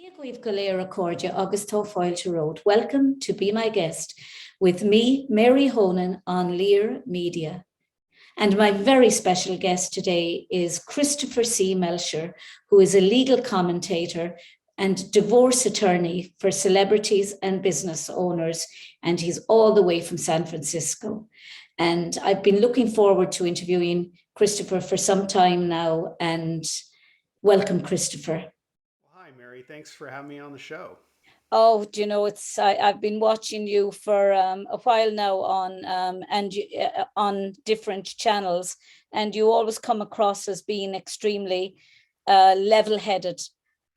Díoghaibh go léir a cóide agus tá fáilte ród. Welcome to Be My Guest with me, Mary Honan, on LiR Media. And my very special guest today is Christopher C. Melcher, who is a legal commentator and divorce attorney for celebrities and business owners. And he's all the way from San Francisco. And I've been looking forward to interviewing Christopher for some time now. And welcome, Christopher. Hi, Mary. Thanks for having me on the show. Oh, do you know, I've been watching you for a while now on different channels, and you always come across as being extremely level-headed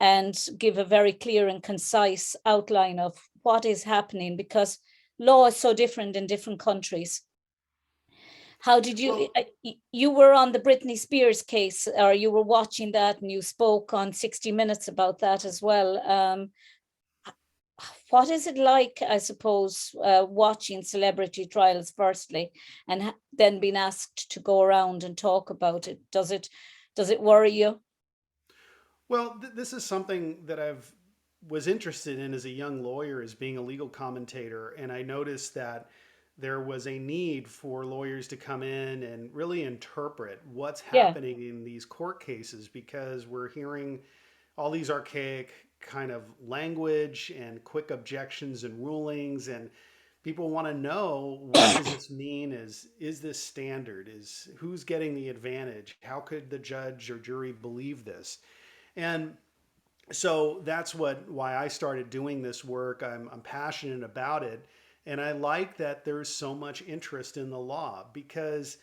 and give a very clear and concise outline of what is happening, because law is so different in different countries. How did you were on the Britney Spears case, or you were watching that, and you spoke on 60 Minutes about that as well. What is it like, I suppose, watching celebrity trials firstly, and then being asked to go around and talk about it? Does it worry you? Well, this is something that I've was interested in as a young lawyer, as being a legal commentator, and I noticed that there was a need for lawyers to come in and really interpret what's Yeah. happening in these court cases, because we're hearing all these archaic kind of language and quick objections and rulings, and people want to know, what does this mean? Is this standard? Is who's getting the advantage? How could the judge or jury believe this? And so that's why I started doing this work. I'm passionate about it, and I like that there's so much interest in the law, because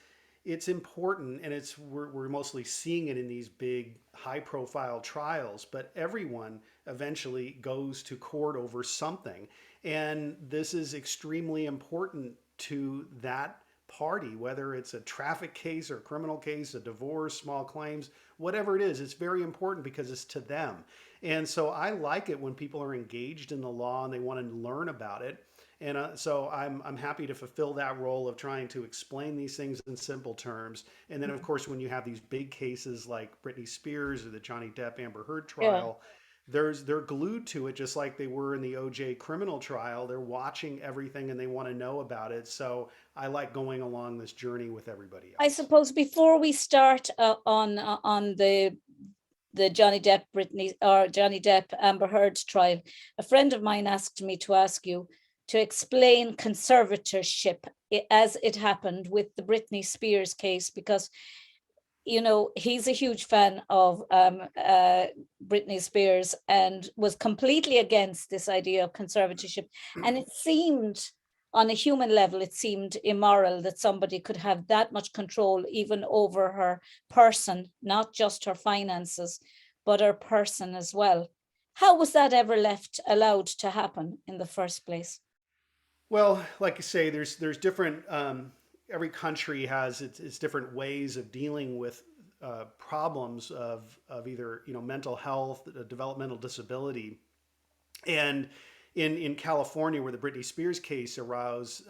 it's important, and we're mostly seeing it in these big high profile trials, but everyone eventually goes to court over something, and this is extremely important to that party, whether it's a traffic case or a criminal case, a divorce, small claims, whatever it is. It's very important because it's to them. And so I like it when people are engaged in the law and they want to learn about it. And so I'm happy to fulfill that role of trying to explain these things in simple terms. And then, of course, when you have these big cases like Britney Spears or the Johnny Depp Amber Heard Yeah. trial, they're glued to it, just like they were in the OJ criminal trial. They're watching everything and they want to know about it. So I like going along this journey with everybody I else. suppose before we start on the Johnny Depp Amber Heard trial, a friend of mine asked me to ask you to explain conservatorship as it happened with the Britney Spears case, because he's a huge fan of Britney Spears and was completely against this idea of conservatorship. And it seemed, on a human level, it seemed immoral that somebody could have that much control even over her person, not just her finances, but her person as well. How was that ever allowed to happen in the first place? Well, like you say, there's different. Every country has its different ways of dealing with problems of either mental health, developmental disability, and in California, where the Britney Spears case arose,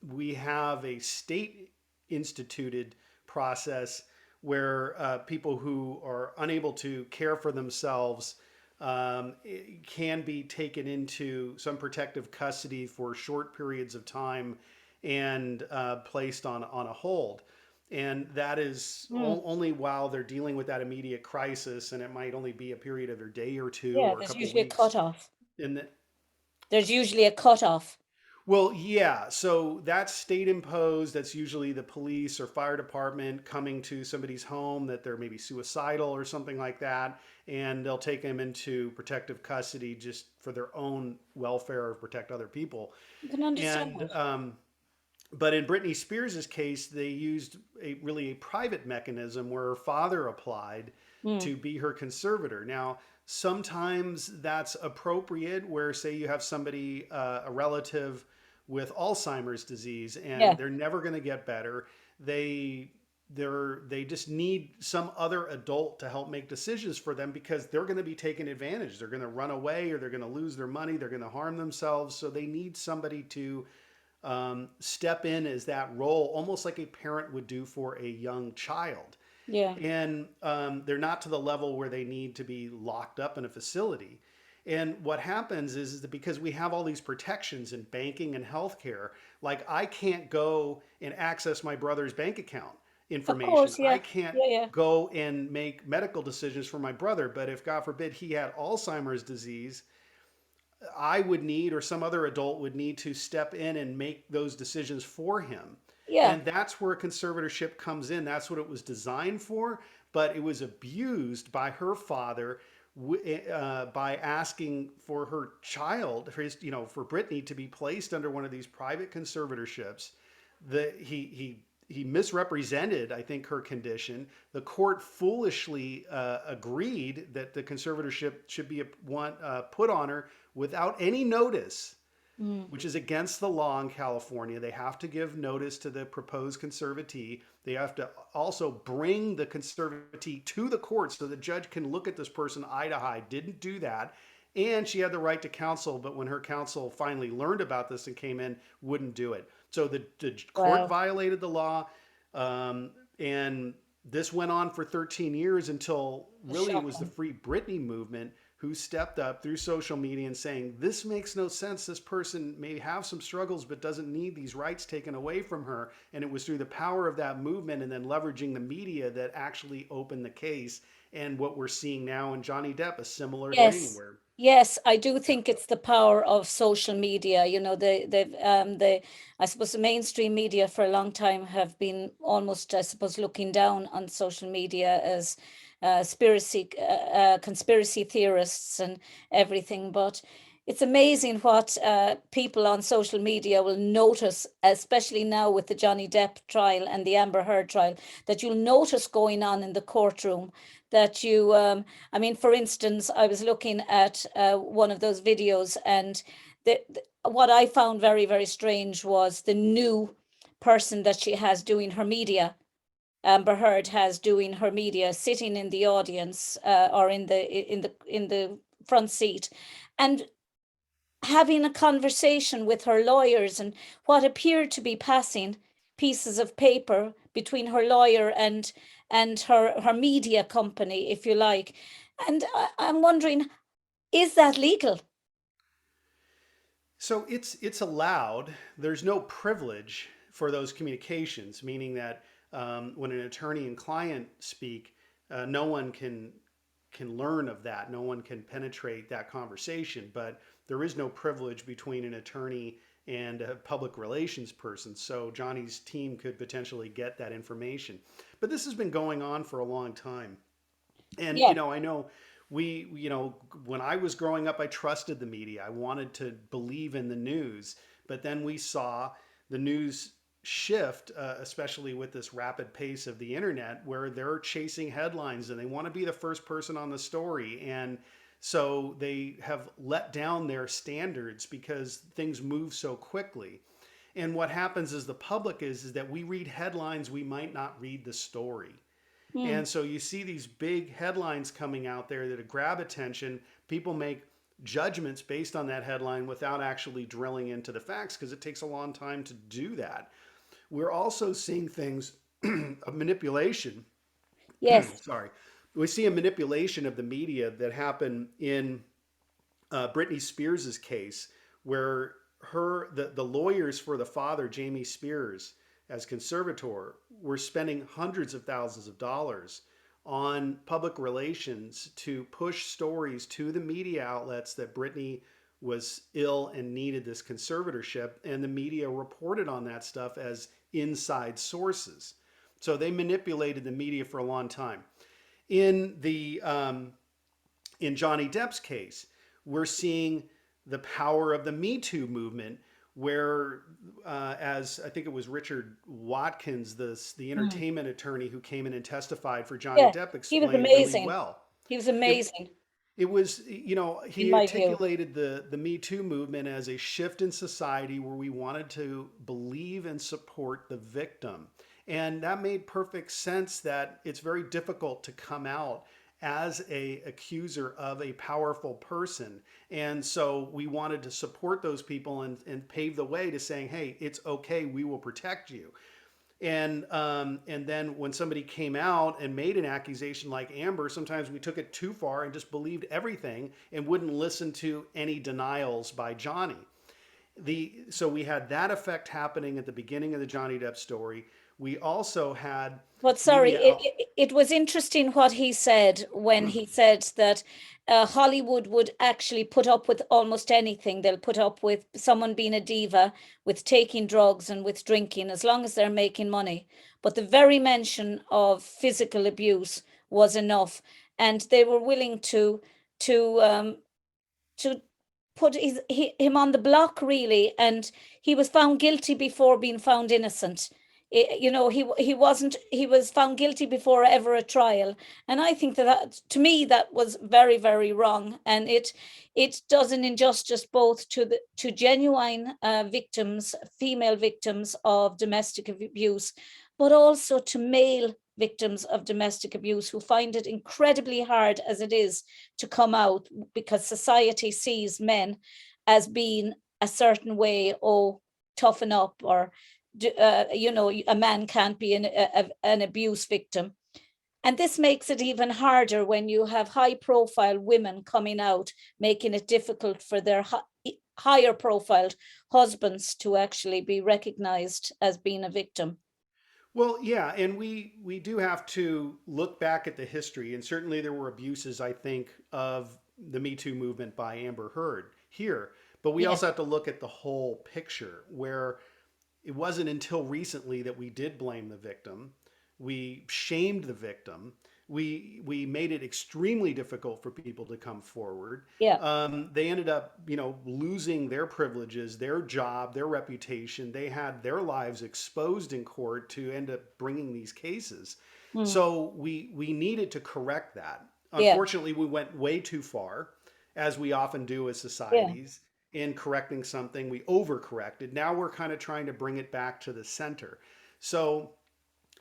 we have a state instituted process where people who are unable to care for themselves can be taken into some protective custody for short periods of time and placed on a hold. And that is Mm. only while they're dealing with that immediate crisis, and it might only be a period of a day or two Yeah, or a there's couple usually a weeks. cutoff. In the, There's usually a cutoff. well, yeah. So that's state imposed. That's usually the police or fire department coming to somebody's home that they're maybe suicidal or something like that. And they'll take them into protective custody just for their own welfare or protect other people. You can understand And, that. but in Britney Spears' case, they used really a private mechanism where her father applied Mm. to be her conservator. Now, sometimes that's appropriate, where, say, you have somebody, a relative with Alzheimer's disease, and Yeah. they're never going to get better. They they just need some other adult to help make decisions for them, because they're going to be taken advantage. They're going to run away, or they're going to lose their money. They're going to harm themselves. So they need somebody to step in as that role, almost like a parent would do for a young child. Yeah. And they're not to the level where they need to be locked up in a facility. And what happens is that because we have all these protections in banking and healthcare, like I can't go and access my brother's bank account Of information. course, I yeah. can't Yeah, yeah. go and make medical decisions for my brother. But if, God forbid, he had Alzheimer's disease, I would need, or some other adult would need to step in and make those decisions for him. Yeah. And that's where conservatorship comes in. That's what it was designed for. But it was abused by her father by asking for her child, for his, for Brittany to be placed under one of these private conservatorships. He misrepresented, I think, her condition. The court foolishly agreed that the conservatorship should be put on her without any notice, Mm. which is against the law in California. They have to give notice to the proposed conservatee. They have to also bring the conservatee to the court so the judge can look at this person eye to eye. Didn't do that. And she had the right to counsel, but when her counsel finally learned about this and came in, wouldn't do it. So the court Wow. violated the law. And this went on for 13 years until really it was the Shocking. Free Britney movement who stepped up through social media and saying, this makes no sense. This person may have some struggles, but doesn't need these rights taken away from her. And it was through the power of that movement and then leveraging the media that actually opened the case. And what we're seeing now in Johnny Depp, a similar thing Yes, where, yes, I do yeah. think it's the power of social media. I suppose the mainstream media for a long time have been almost, I suppose, looking down on social media as conspiracy theorists and everything. But it's amazing what people on social media will notice, especially now with the Johnny Depp trial and the Amber Heard trial, that you'll notice going on in the courtroom that I mean, for instance, I was looking at one of those videos, and what I found very, very strange was the new person that she has doing her media. Amber Heard has doing her media, sitting in the audience or in the front seat, and having a conversation with her lawyers, and what appeared to be passing pieces of paper between her lawyer and her media company, if you like. And I'm wondering, is that legal? So it's allowed. There's no privilege for those communications, meaning that when an attorney and client speak, no one can learn of that. No one can penetrate that conversation. But there is no privilege between an attorney and a public relations person. So Johnny's team could potentially get that information. But this has been going on for a long time. And Yeah. I know when I was growing up, I trusted the media. I wanted to believe in the news, but then we saw the news shift, especially with this rapid pace of the internet, where they're chasing headlines and they want to be the first person on the story. And so they have let down their standards because things move so quickly. And what happens is the public is that we read headlines, we might not read the story. Hmm. And so you see these big headlines coming out there that grab attention. People make judgments based on that headline without actually drilling into the facts because it takes a long time to do that. We're also seeing things of manipulation. Yes. Sorry. We see a manipulation of the media that happened in Britney Spears' case, where the lawyers for the father, Jamie Spears, as conservator, were spending hundreds of thousands of dollars on public relations to push stories to the media outlets that Britney was ill and needed this conservatorship, and the media reported on that stuff as inside sources. So they manipulated the media for a long time. In the in Johnny Depp's case, we're seeing the power of the Me Too movement, where, as I think it was Richard Watkins, the Hmm. entertainment attorney who came in and testified for Johnny Yeah. Depp, He was explained really amazing. well. He was It amazing, it was, in he my view. articulated the Me Too movement as a shift in society where we wanted to believe and support the victim. And that made perfect sense that it's very difficult to come out as a accuser of a powerful person. And so we wanted to support those people and pave the way to saying, hey, it's okay, we will protect you. And then when somebody came out and made an accusation like Amber, sometimes we took it too far and just believed everything and wouldn't listen to any denials by Johnny. So we had that effect happening at the beginning of the Johnny Depp story. We also had But sorry, media it was interesting what he said when he said that Hollywood would actually put up with almost anything. They'll put up with someone being a diva, with taking drugs and with drinking, as long as they're making money. But the very mention of physical abuse was enough, and they were willing to to put him on the block, really, and he was found guilty before being found innocent. You know, he wasn't, he was found guilty before ever a trial, and I think that to me that was very, very wrong, and it does an injustice both to genuine victims, female victims of domestic abuse, but also to male victims of domestic abuse who find it incredibly hard as it is to come out, because society sees men as being a certain way. Oh, toughen up, or a man can't be an abuse victim. And this makes it even harder when you have high profile women coming out, making it difficult for their higher profiled husbands to actually be recognized as being a victim. Well, yeah, and we do have to look back at the history, and certainly there were abuses, I think, of the Me Too movement by Amber Heard here, but we Yeah, also have to look at the whole picture, where it wasn't until recently that we did blame the victim. We shamed the victim. We made it extremely difficult for people to come forward. yeah. They ended up, losing their privileges, their job, their reputation. They had their lives exposed in court to end up bringing these cases. Mm, So we needed to correct that. yeah, Unfortunately, we went way too far, as we often do as yeah, societies. In correcting something, we overcorrected. Now we're kind of trying to bring it back to the center. So,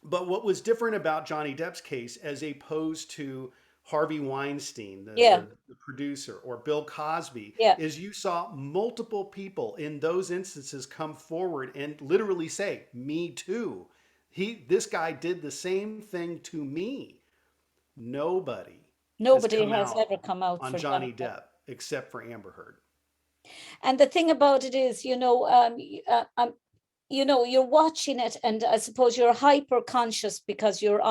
but what was different about Johnny Depp's case as opposed to Harvey Weinstein, yeah, the producer, or Bill Cosby, yeah. is you saw multiple people in those instances come forward and literally say, "Me too. This guy did the same thing to me." Nobody has Nobody come has out ever come out on for Johnny Johnny Depp. Depp except for Amber Heard. And the thing about it is, you're watching it, and I suppose you're hyper conscious because you're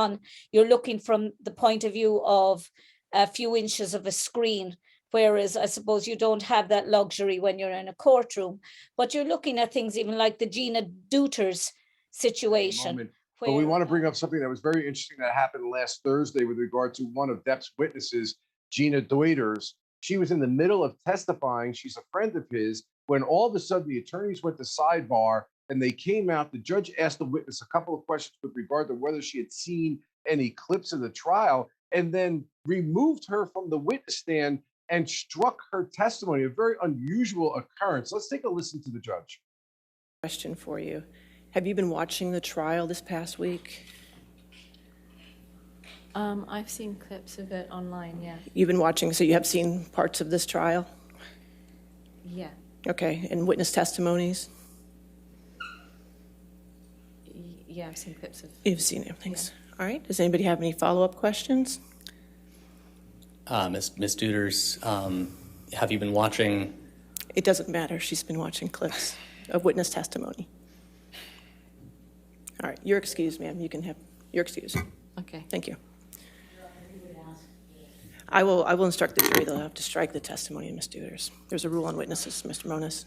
looking from the point of view of a few inches of a screen, whereas I suppose you don't have that luxury when you're in a courtroom. But you're looking at things even like the Gina Duters situation, Moment. But we where want to bring up something that was very interesting that happened last Thursday with regard to one of Depp's witnesses, Gina Deuters. She was in the middle of testifying. She's a friend of his. When all of a sudden the attorneys went to sidebar and they came out, the judge asked the witness a couple of questions with regard to whether she had seen any clips of the trial, and then removed her from the witness stand and struck her testimony, a very unusual occurrence. Let's take a listen to the judge. Question for you. Have you been watching the trial this past week? I've seen clips of it online, yeah. You've been watching, so you have seen parts of this trial? Yeah. Okay, and witness testimonies? Yeah, I've seen clips of. You've seen everything. All right, does anybody have any follow-up questions? Ms. Duders, have you been watching? It doesn't matter, she's been watching clips of witness testimony. All right, you're excused, ma'am. You can have, you're excused. Okay. Thank you. I will instruct the jury they'll have to strike the testimony of Ms. Duders. There's a rule on witnesses, Mr. Moniz.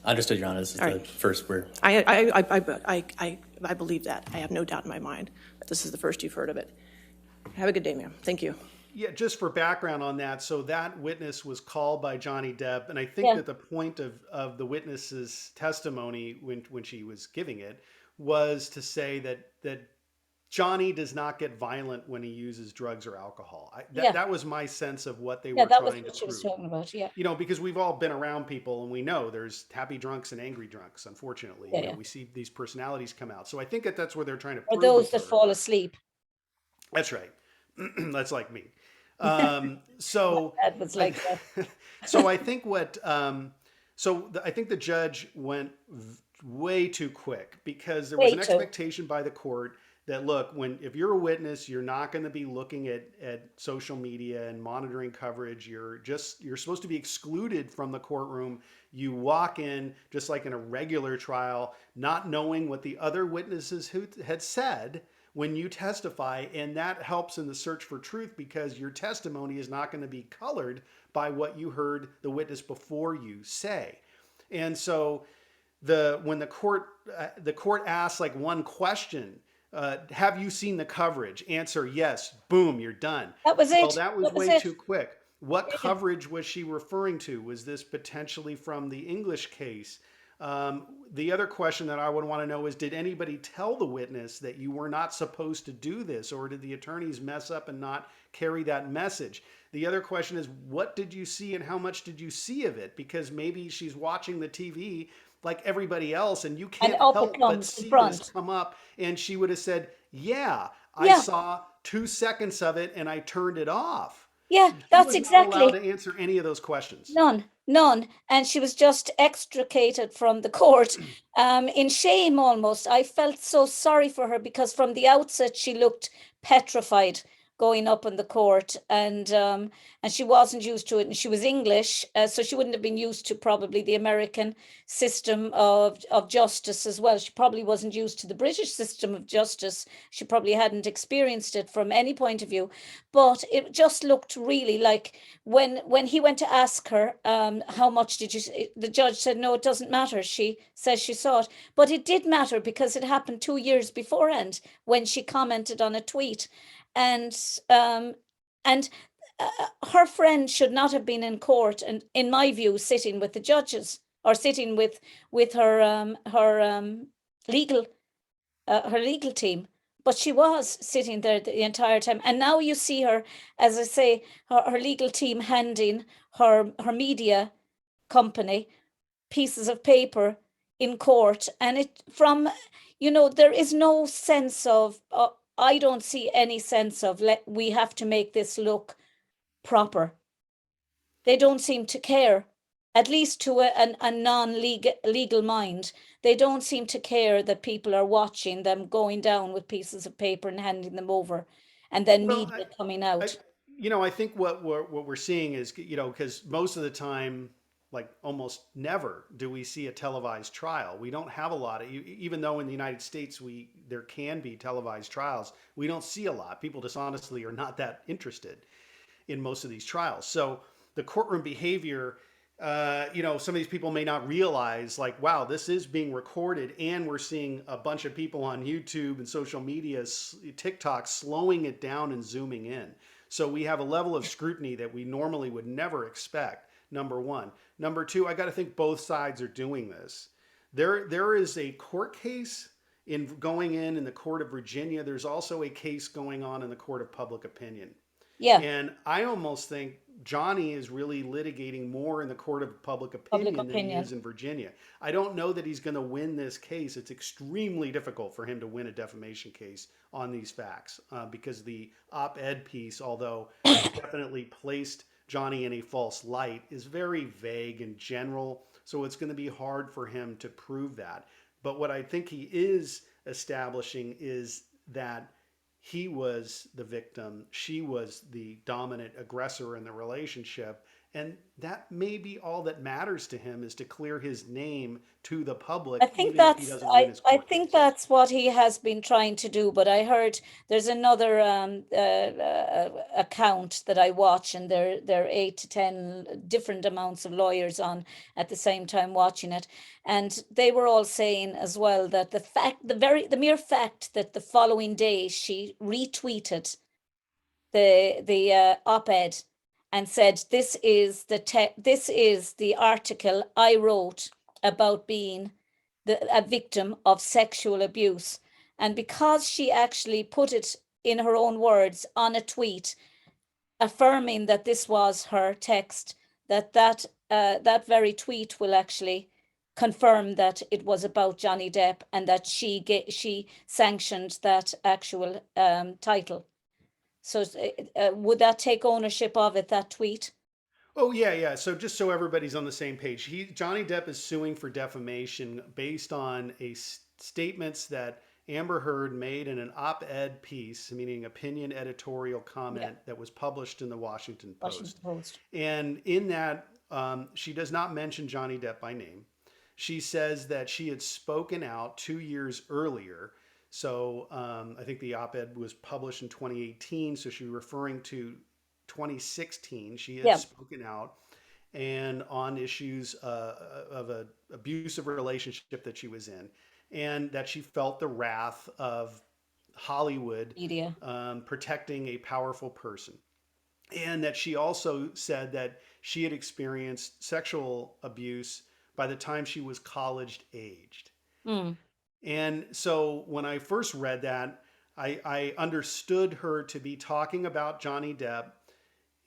Understood, Your Honor. This is All the right. first we're. I believe that. I have no doubt in my mind that this is the first you've heard of it. Have a good day, ma'am. Thank you. Yeah, just for background on that, so that witness was called by Johnny Depp, and I think Yeah. that the point of the witness's testimony when she was giving it was to say that Johnny does not get violent when he uses drugs or alcohol. Yeah. That was my sense of what they Yeah, were that was trying to what she was prove. talking about. Yeah. Because we've all been around people and we know there's happy drunks and angry drunks, unfortunately. Yeah, yeah. We see these personalities come out. So I think that's where they're trying to Or prove those with that her. fall asleep. That's right. That's like me. So That was like that. so I think So I think the judge went way too quick because there was Way an too. expectation by the court that look, if you're a witness, you're not going to be looking at social media and monitoring coverage. You're supposed to be excluded from the courtroom. You walk in just like in a regular trial, not knowing what the other witnesses who had said when you testify, and that helps in the search for truth because your testimony is not going to be colored by what you heard the witness before you say. And so when the court asks like one question, have you seen the coverage? Answer yes. Boom, you're done. That was Well, it. that was That was way it. too quick. What Yeah. coverage was she referring to? Was this potentially from the English case? The other question that I would want to know is, did anybody tell the witness that you were not supposed to do this, or did the attorneys mess up and not carry that message? The other question is, what did you see and how much did you see of it? Because maybe she's watching the TV like everybody else, and you And can't up it help but comes in see this front. come up. And she would have said, yeah, I Yeah. saw 2 seconds of it and I turned it off. Yeah, She that's was not allowed exactly. to answer any of those questions. None. And she was just extricated from the court in shame almost. I felt so sorry for her because from the outset she looked petrified going up in the court, and she wasn't used to it, and she was English, so she wouldn't have been used to probably the American system of justice as well. She probably wasn't used to the British system of justice. She probably hadn't experienced it from any point of view, but it just looked really like when he went to ask her, how much did you see? The judge said, no, it doesn't matter. She says she saw it, but it did matter because it happened 2 years beforehand when she commented on a tweet, and um, and her friend should not have been in court, and in my view, sitting with the judges or sitting with legal her legal team. But she was sitting there the entire time. And now you see her, as I say, her legal team handing her media company pieces of paper in court. And there is no sense of, I don't see any sense of, we have to make this look proper. They don't seem to care, at least to a non-legal mind. They don't seem to care that people are watching them going down with pieces of paper and handing them over, and then Well, media coming I, out. I think what we're seeing is, because most of the time, like almost never do we see a televised trial. We don't have a lot of, even though in the United States there can be televised trials, we don't see a lot. People just honestly are not that interested in most of these trials. So the courtroom behavior, some of these people may not realize, like, wow, this is being recorded, and we're seeing a bunch of people on YouTube and social media, TikTok, slowing it down and zooming in. So we have a level of scrutiny that we normally would never expect. Number one. Number two, I got to think both sides are doing this. There is a court case going in the court of Virginia. There's also a case going on in the court of public opinion. Yeah, And I almost think Johnny is really litigating more in the court of public public opinion than he opinion. is in Virginia. I don't know that he's going to win this case. It's extremely difficult for him to win a defamation case on these facts because the op-ed piece, although definitely placed Johnny in a false light, is very vague and general. So it's going to be hard for him to prove that. But what I think he is establishing is that he was the victim, she was the dominant aggressor in the relationship, and that may be all that matters to him, is to clear his name to the public, I think even if he that's doesn't win his I court think case. that's what he has been trying to do. But I heard there's another account that I watch, and there are 8 to 10 different amounts of lawyers on at the same time watching it, and they were all saying as well that the mere fact that the following day she retweeted the op-ed and said, this is the article I wrote about being a victim of sexual abuse. And because she actually put it in her own words on a tweet, affirming that this was her text, that very tweet will actually confirm that it was about Johnny Depp, and that she sanctioned that actual title. So would that take ownership of it, that tweet? Oh yeah, yeah. So just so everybody's on the same page, Johnny Depp is suing for defamation based on statements that Amber Heard made in an op-ed piece, meaning opinion editorial Yeah, comment that was published in the Washington Washington Post. Post. And in that, she does not mention Johnny Depp by name. She says that she had spoken out 2 years earlier. So I think the op-ed was published in 2018. So she was referring to 2016. She had Yeah, spoken out and on issues of an abusive relationship that she was in, and that she felt the wrath of Hollywood media. protecting a powerful person, and that she also said that she had experienced sexual abuse by the time she was college aged. Mm. And so when I first read that, I understood her to be talking about Johnny Depp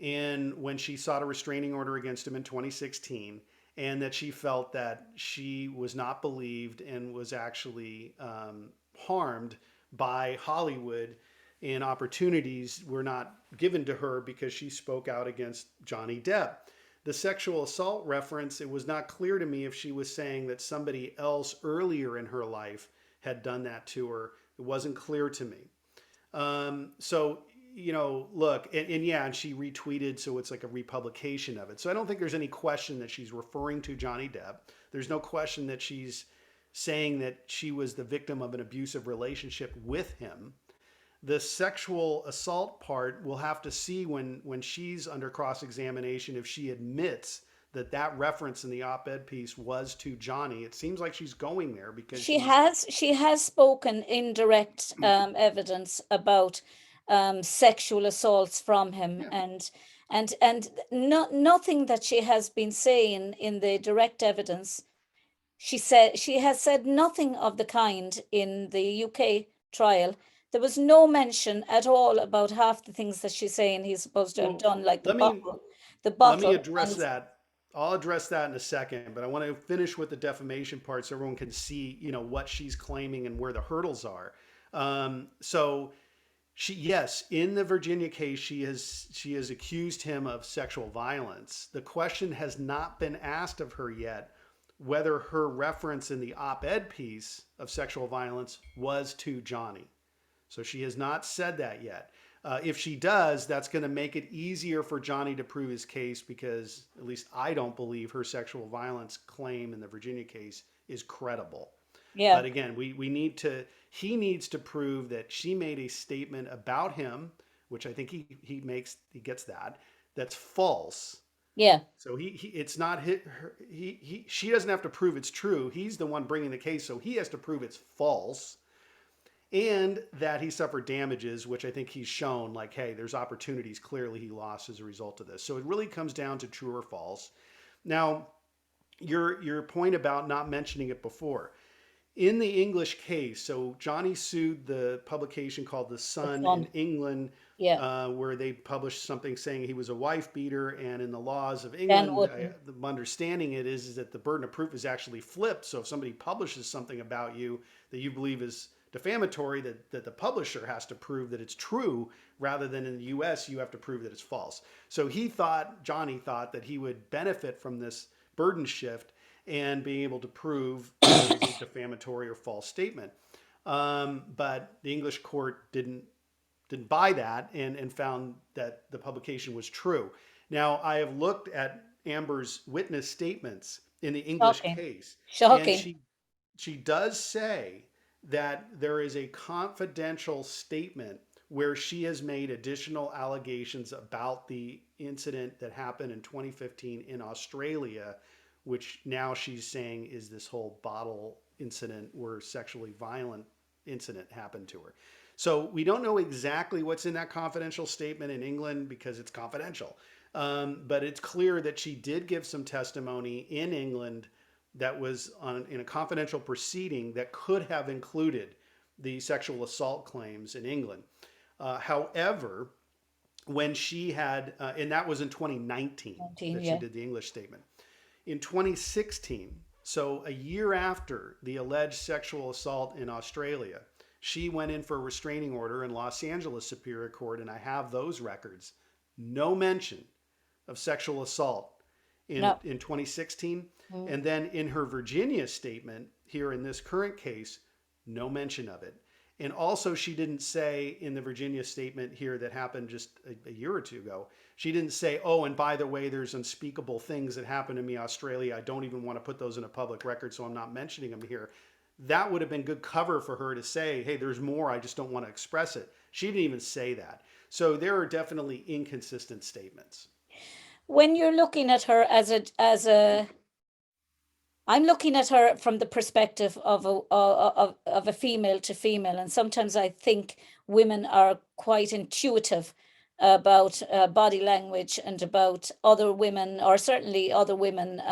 and when she sought a restraining order against him in 2016, and that she felt that she was not believed and was actually harmed by Hollywood, and opportunities were not given to her because she spoke out against Johnny Depp. The sexual assault reference, it was not clear to me if she was saying that somebody else earlier in her life had done that to her. It wasn't clear to me. So, look, and yeah, and she retweeted, so it's like a republication of it. So I don't think there's any question that she's referring to Johnny Depp. There's no question that she's saying that she was the victim of an abusive relationship with him. The sexual assault part, we'll have to see when she's under cross-examination if she admits that that reference in the op-ed piece was to Johnny. It seems like she's going there because She has spoken indirect evidence about sexual assaults from him, yeah. and nothing that she has been saying in the direct evidence. She has said nothing of the kind in the UK trial. There was no mention at all about half the things that she's saying he's supposed to have Well, done, like let me the let me bottle, address and that. I'll address that in a second, but I want to finish with the defamation part so everyone can see, what she's claiming and where the hurdles are. So yes, in the Virginia case, she has accused him of sexual violence. The question has not been asked of her yet whether her reference in the op-ed piece of sexual violence was to Johnny. So she has not said that yet. If she does, that's going to make it easier for Johnny to prove his case, because at least I don't believe her sexual violence claim in the Virginia case is credible. yeah, But again, he needs to prove that she made a statement about him, which I think he gets that's false. yeah, So it's not she doesn't have to prove it's true. He's the one bringing the case, so he has to prove it's false, and that he suffered damages, which I think he's shown, like, hey, there's opportunities clearly he lost as a result of this. So it really comes down to true or false. Now, your point about not mentioning it before. In the English case, so Johnny sued the publication called The the Sun in fun, England, yeah. where they published something saying he was a wife beater. And in the laws of Dan England, Wootton, the understanding is that the burden of proof is actually flipped. So if somebody publishes something about you that you believe is defamatory, that the publisher has to prove that it's true, rather than in the US, you have to prove that it's false. So Johnny thought that he would benefit from this burden shift and being able to prove that it was a defamatory or false statement. But the English court didn't buy that, and found that the publication was true. Now, I have looked at Amber's witness statements in the English shocking, case, and shocking. she does say that there is a confidential statement where she has made additional allegations about the incident that happened in 2015 in Australia, which now she's saying is this whole bottle incident where sexually violent incident happened to her. So we don't know exactly what's in that confidential statement in England because it's confidential. But it's clear that she did give some testimony in England that was in a confidential proceeding that could have included the sexual assault claims in England. However, when she had, and that was in 2019 19, that she yeah. did the English statement. In 2016, so a year after the alleged sexual assault in Australia, she went in for a restraining order in Los Angeles Superior Court, and I have those records. No mention of sexual assault No. in 2016. Mm. And then in her Virginia statement here in this current case, no mention of it. And also, she didn't say in the Virginia statement here that happened just a year or two ago, she didn't say, oh, and by the way, there's unspeakable things that happened to me in Australia. I don't even want to put those in a public record, so I'm not mentioning them here. That would have been good cover for her to say, hey, there's more. I just don't want to express it. She didn't even say that. So there are definitely inconsistent statements. When you're looking at her I'm looking at her from the perspective of a female to female, and sometimes I think women are quite intuitive about body language and about other women, or certainly other women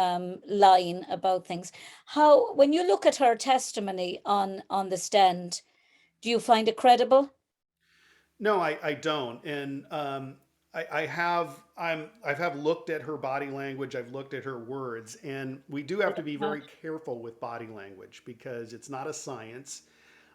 lying about things. How, when you look at her testimony on the stand, do you find it credible? No, I don't. And I've looked at her body language. I've looked at her words, and we do have to be very careful with body language because it's not a science.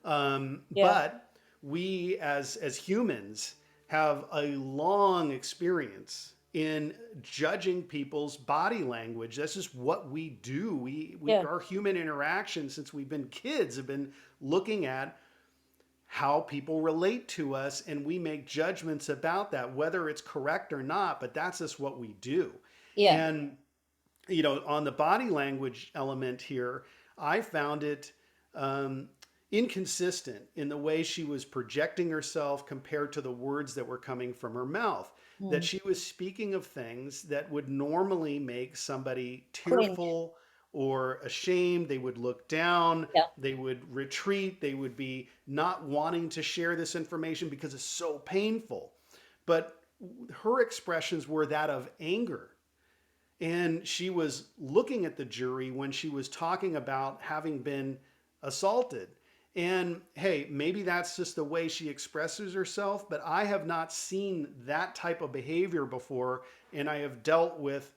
Yeah. But we as humans have a long experience in judging people's body language. That's just what we do. Yeah. Our human interaction since we've been kids have been looking at how people relate to us, and we make judgments about that, whether it's correct or not, but that's just what we do. Yeah. And, on the body language element here, I found it inconsistent in the way she was projecting herself compared to the words that were coming from her mouth. That she was speaking of things that would normally make somebody Cringe. tearful or ashamed. They would look down, Yeah. they would retreat, they would be not wanting to share this information because it's so painful. But her expressions were that of anger. And she was looking at the jury when she was talking about having been assaulted. And hey, maybe that's just the way she expresses herself, but I have not seen that type of behavior before. And I have dealt with,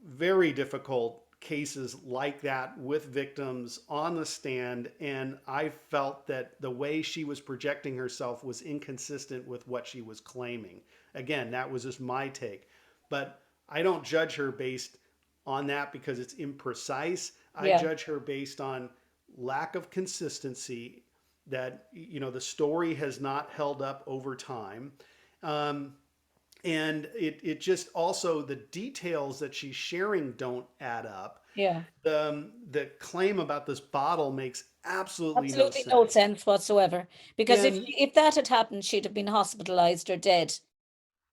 very difficult cases like that with victims on the stand, and I felt that the way she was projecting herself was inconsistent with what she was claiming. Again, that was just my take, but I don't judge her based on that because it's imprecise. I judge her based on lack of consistency, that the story has not held up over time. And it just also, the details that she's sharing don't add up. Yeah. The claim about this bottle makes absolutely no Absolutely no sense. sense whatsoever. Because And if that had happened, she'd have been hospitalized or dead.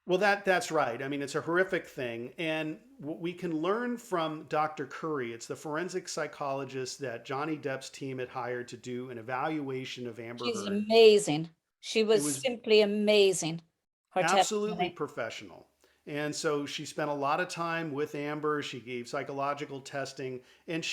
well, that's right. I mean, it's a horrific thing. And what we can learn from Dr. Curry, it's the forensic psychologist that Johnny Depp's team had hired to do an evaluation of Amber She's Heard. amazing. She It was was simply amazing. Her absolutely testimony. professional. And so she spent a lot of time with Amber. She gave psychological testing. And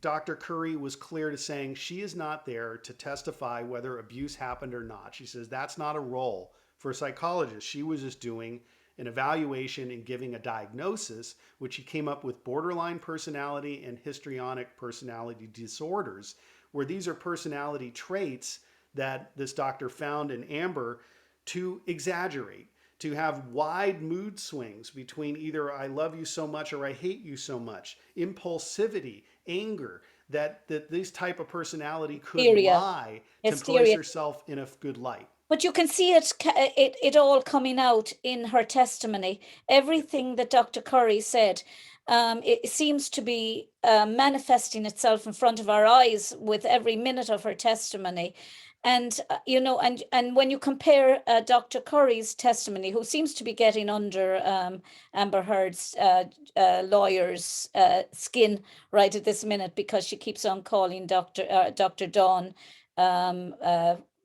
Dr. Curry, was clear to saying she is not there to testify whether abuse happened or not. She says that's not a role for a psychologist. She was just doing an evaluation and giving a diagnosis, which he came up with borderline personality and histrionic personality disorders, where these are personality traits that this doctor found in Amber to exaggerate, to have wide mood swings between either I love you so much or I hate you so much, impulsivity, anger, that this type of personality could Hysteria. lie to place Hysteria. herself in a good light. But you can see it all coming out in her testimony. Everything that Dr. Curry said, it seems to be manifesting itself in front of our eyes with every minute of her testimony. And and when you compare Dr. Curry's testimony, who seems to be getting under Amber Heard's lawyer's skin right at this minute, because she keeps on calling Dr. Dawn,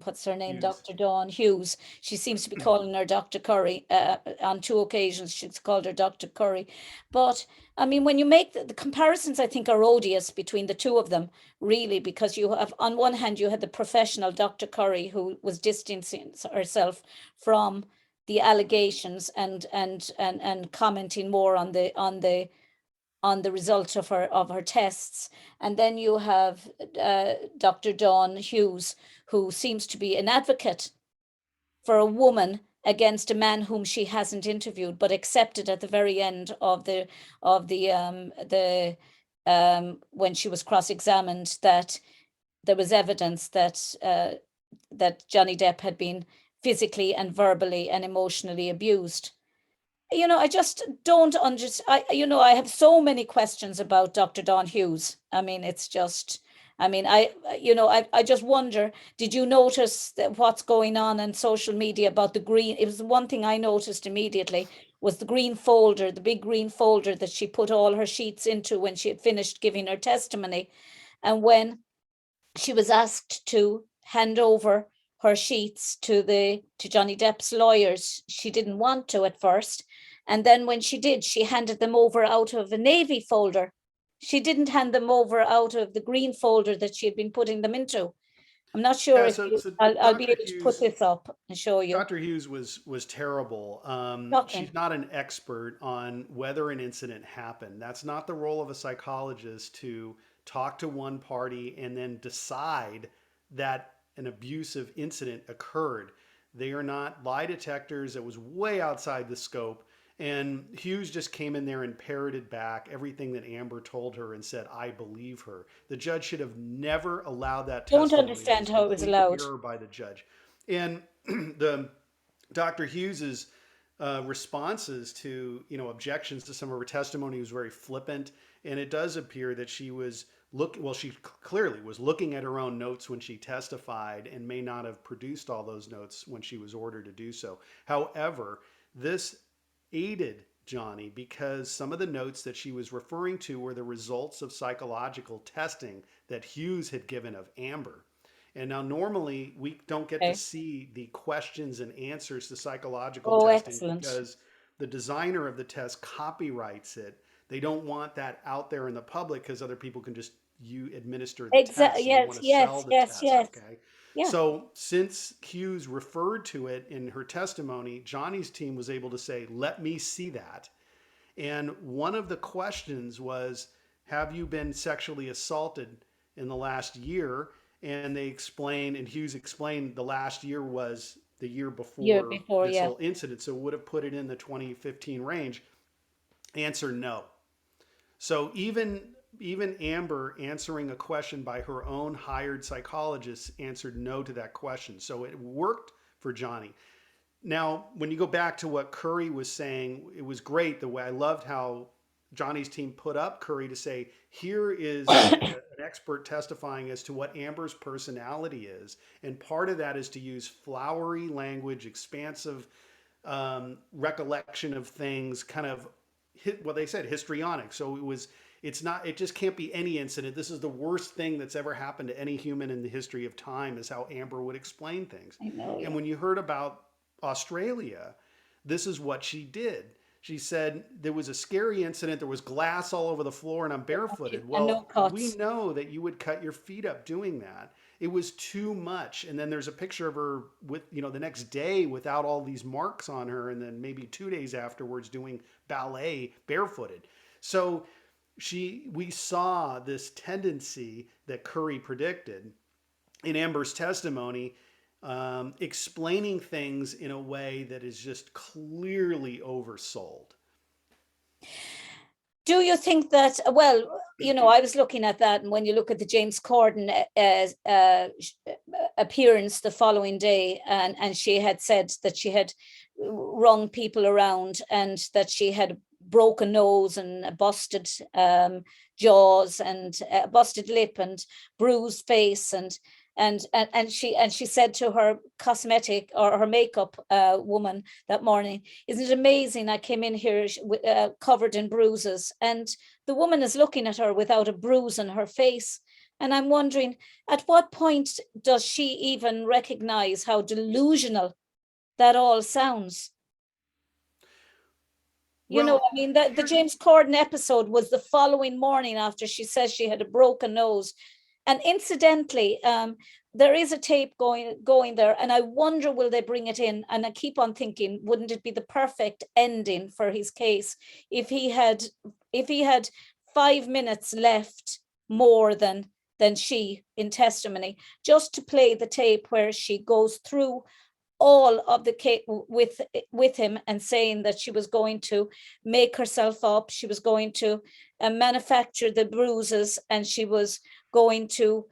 what's her name? Hughes. Dr. Dawn Hughes. She seems to be calling her Dr. Curry. On 2 occasions, she's called her Dr. Curry. But I mean, when you make the comparisons, I think are odious between the two of them, really, because you have, on one hand, you had the professional Dr. Curry, who was distancing herself from the allegations and commenting more on the results of her tests. And then you have Dr. Dawn Hughes, who seems to be an advocate for a woman against a man whom she hasn't interviewed, but accepted at the very end of the when she was cross-examined that there was evidence that that Johnny Depp had been physically and verbally and emotionally abused. I just don't understand. I have so many questions about Dr. Don Hughes. I mean, it's just, I just wonder, did you notice that what's going on social media about the green? It was the one thing I noticed immediately was the green folder, the big green folder that she put all her sheets into when she had finished giving her testimony. And when she was asked to hand over her sheets to Johnny Depp's lawyers, she didn't want to at first. And then when she did, she handed them over out of a navy folder. She didn't hand them over out of the green folder that she had been putting them into. I'm not sure Yeah, if I'll be able to put this up and show you. Dr. Hughes was terrible. Shocking. She's not an expert on whether an incident happened. That's not the role of a psychologist to talk to one party and then decide that an abusive incident occurred. They are not lie detectors. It was way outside the scope. And Hughes just came in there and parroted back everything that Amber told her and said, "I believe her." The judge should have never allowed that testimony. Don't understand how it was allowed. Error by the judge. And the Dr. Hughes's responses to objections to some of her testimony was very flippant, and it does appear that she was she clearly was looking at her own notes when she testified and may not have produced all those notes when she was ordered to do so. However, this aided Johnny because some of the notes that she was referring to were the results of psychological testing that Hughes had given of Amber. And now normally we don't get to see the questions and answers to psychological testing excellent. Because the designer of the test copyrights it. They don't want that out there in the public because other people can just administer the test. Yes. Okay. Yeah. So since Hughes referred to it in her testimony, Johnny's team was able to say, "Let me see that." And one of the questions was, "Have you been sexually assaulted in the last year?" And they explained, and Hughes explained the last year was the year before this whole incident. So it would have put it in the 2015 range. Answer: no. So even Amber answering a question by her own hired psychologist answered no to that question. So it worked for Johnny. Now, when you go back to what Curry was saying, it was great. The way I loved how Johnny's team put up Curry to say, here is an expert testifying as to what Amber's personality is. And part of that is to use flowery language, expansive recollection of things, kind of they said histrionic. So it just can't be any incident. This is the worst thing that's ever happened to any human in the history of time, is how Amber would explain things. I know. And when you heard about Australia, this is what she did. She said there was a scary incident. There was glass all over the floor and I'm barefooted. Well, we know that you would cut your feet up doing that. It was too much. And then there's a picture of her with, the next day without all these marks on her. And then maybe 2 days afterwards doing ballet barefooted. So we saw this tendency that Curry predicted in Amber's testimony, explaining things in a way that is just clearly oversold. Do you think that, well, I was looking at that, and when you look at the James Corden appearance the following day, and she had said that she had wrung people around and that she had broken nose and a busted jaws and a busted lip and bruised face and she said to her cosmetic or her makeup woman that morning, "Isn't it amazing? I came in here covered in bruises." And the woman is looking at her without a bruise on her face. And I'm wondering, at what point does she even recognize how delusional that all sounds? The James Corden episode was the following morning after she says she had a broken nose. And incidentally, there is a tape going there, and I wonder, will they bring it in? And I keep on thinking, wouldn't it be the perfect ending for his case if he had 5 minutes left more than she in testimony, just to play the tape where she goes through all of the case with him, and saying that she was going to make herself up, she was going to manufacture the bruises, and she was going to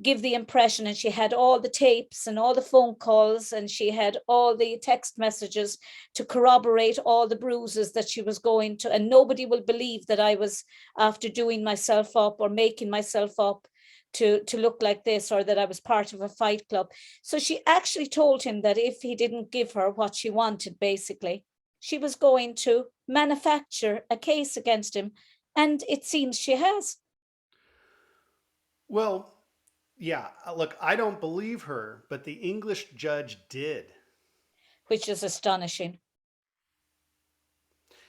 give the impression, and she had all the tapes and all the phone calls, and she had all the text messages to corroborate all the bruises that she was going to, and nobody will believe that I was after doing myself up or making myself up to look like this, or that I was part of a fight club. So she actually told him that if he didn't give her what she wanted, basically, she was going to manufacture a case against him. And it seems she has. Well, yeah, look, I don't believe her, but the English judge did. Which is astonishing.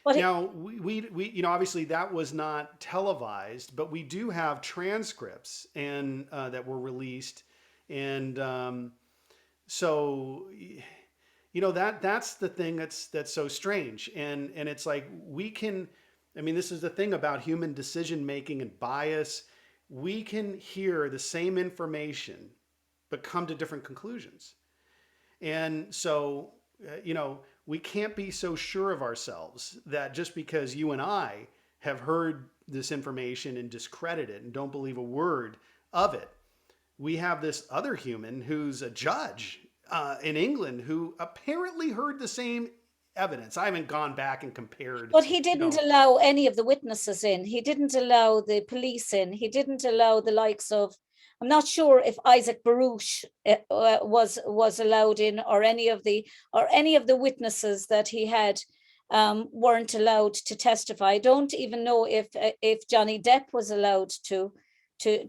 But now, we obviously that was not televised, but we do have transcripts and that were released, and so that's the thing that's so strange, and it's like we can, I mean, this is the thing about human decision making and bias. We can hear the same information, but come to different conclusions, and so we can't be so sure of ourselves that just because you and I have heard this information and discredit it and don't believe a word of it, we have this other human who's a judge in England who apparently heard the same evidence. I haven't gone back and compared. But he didn't allow any of the witnesses in. He didn't allow the police in. He didn't allow the likes of, I'm not sure if Isaac Baruch was allowed in, or any of the witnesses that he had weren't allowed to testify. I don't even know if Johnny Depp was allowed to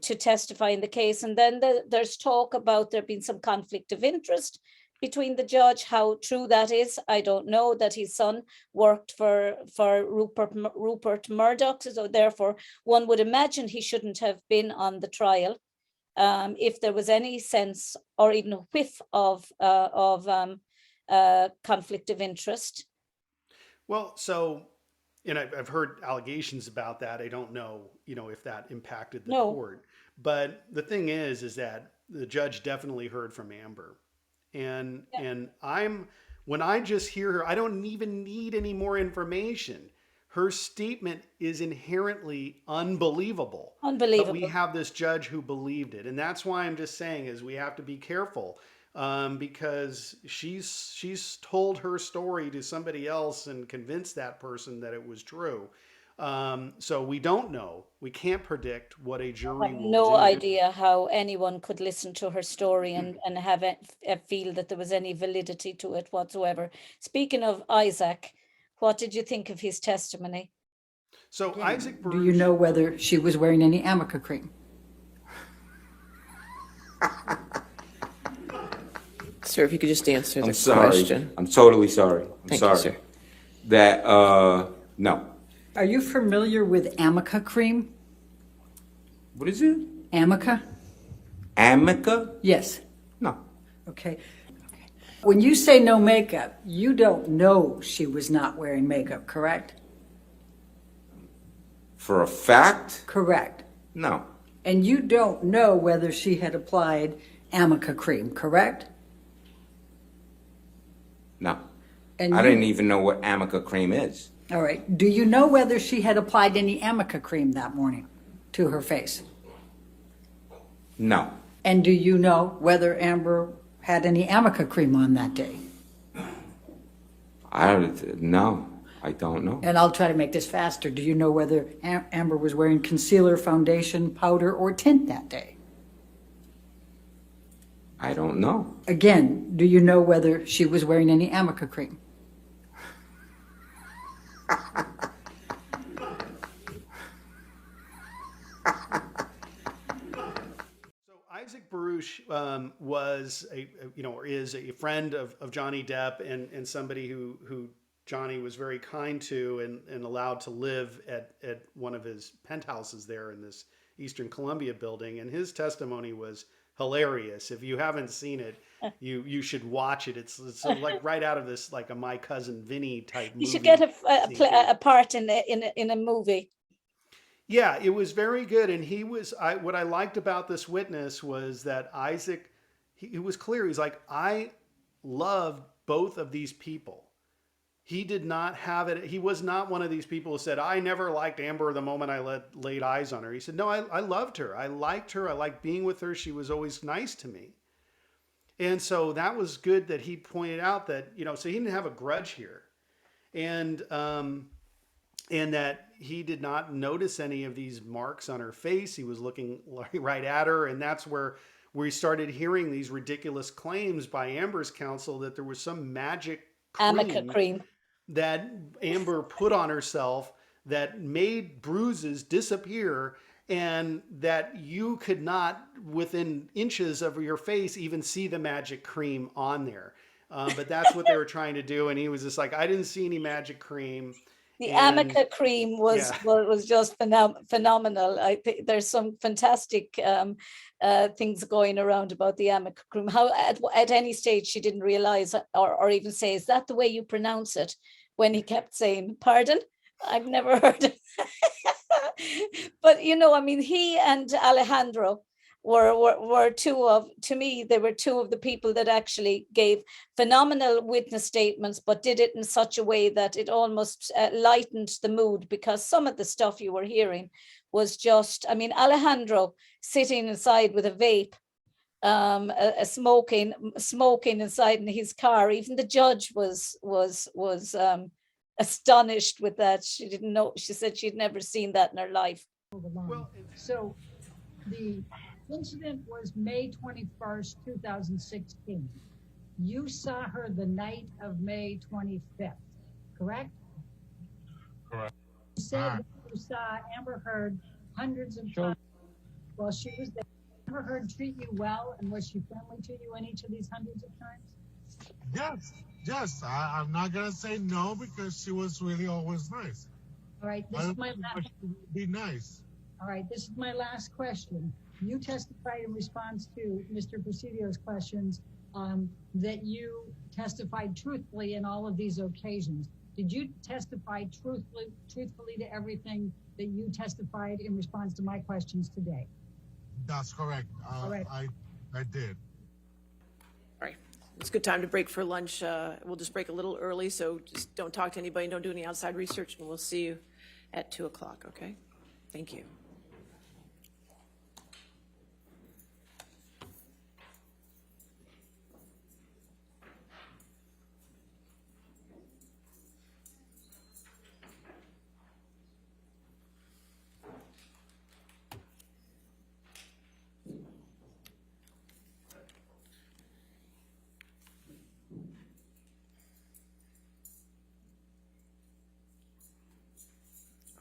testify in the case. And then there's talk about there being some conflict of interest between the judge. How true that is, I don't know. That his son worked for Rupert Murdoch, so therefore one would imagine he shouldn't have been on the trial. If there was any sense or even a whiff of conflict of interest. Well, so, and I've heard allegations about that. I don't know, if that impacted the court. But the thing is that the judge definitely heard from Amber, and when I just hear her, I don't even need any more information. Her statement is inherently unbelievable. Unbelievable. But we have this judge who believed it. And that's why I'm just saying is we have to be careful because she's told her story to somebody else and convinced that person that it was true. So we don't know. We can't predict what a jury will do. No idea how anyone could listen to her story and have feel that there was any validity to it whatsoever. Speaking of Isaac, what did you think of his testimony? So Isaac Baruch, do you know whether she was wearing any Amica cream? Sir, if you could just answer the I'm sorry. question. I'm totally sorry. Thank sorry. you, sir. That, no. Are you familiar with Amica cream? What is it? Amica? Amica? Yes. No. Okay. When you say no makeup, you don't know she was not wearing makeup, correct? For a fact? Correct. No. And you don't know whether she had applied Amica cream, correct? No. And I didn't even know what Amica cream is. All right. Do you know whether she had applied any Amica cream that morning to her face? No. And do you know whether Amber had any Amica cream on that day? No, I don't know. And I'll try to make this faster. Do you know whether Amber was wearing concealer, foundation, powder, or tint that day? I don't know. Again, do you know whether she was wearing any Amica cream? Isaac Baruch was is a friend of Johnny Depp and somebody who Johnny was very kind to and allowed to live at one of his penthouses there in this Eastern Columbia building. And his testimony was hilarious. If you haven't seen it, you should watch it. It's like right out of this, like a My Cousin Vinny type movie. You should get a part in a movie. Yeah, it was very good. And what I liked about this witness was that Isaac, he was clear. He's like, I loved both of these people. He did not have it. He was not one of these people who said, I never liked Amber the moment I laid eyes on her. He said, no, I loved her. I liked her. I liked being with her. She was always nice to me. And so that was good that he pointed out that, so he didn't have a grudge here. And that he did not notice any of these marks on her face. He was looking right at her. And that's where we started hearing these ridiculous claims by Amber's counsel that there was some magic Amica cream that Amber put on herself that made bruises disappear, and that you could not, within inches of your face, even see the magic cream on there. But that's what they were trying to do. And he was just like, I didn't see any magic cream. The Amica cream was just phenomenal. I think there's some fantastic things going around about the Amica cream. How at any stage she didn't realize or even say, is that the way you pronounce it? When he kept saying, pardon? I've never heard it. But, he and Alejandro were to me, they were two of the people that actually gave phenomenal witness statements, but did it in such a way that it almost lightened the mood, because some of the stuff you were hearing was just, Alejandro sitting inside with a vape, smoking inside in his car. Even the judge was astonished with that. She didn't know. She said she'd never seen that in her life. Well, so the incident was May 21st, 2016. You saw her the night of May 25th, correct? Correct. You said you saw Amber Heard hundreds of times while she was there. Amber Heard treat you well, and was she friendly to you in each of these hundreds of times? Yes. I'm not gonna say no, because she was really always nice. All right, this is my last. Be nice. All right, this is my last question. You testified in response to Mr. Presidio's questions that you testified truthfully in all of these occasions. Did you testify truthfully to everything that you testified in response to my questions today? That's correct. All right. I did. All right. It's a good time to break for lunch. We'll just break a little early, so just don't talk to anybody, don't do any outside research, and we'll see you at 2 o'clock, okay? Thank you.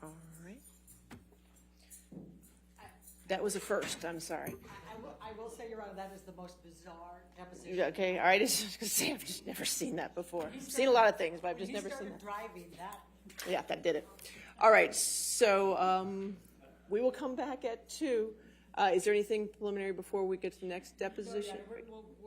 All right. That was a first, I'm sorry. I will say, Your Honor, that is the most bizarre deposition. Okay, all right, I was just gonna say, I've just never seen that before. I've seen a lot of things, but I've just never seen that. Driving that. Yeah, that did it. All right, so we will come back at 2. Is there anything preliminary before we get to the next deposition?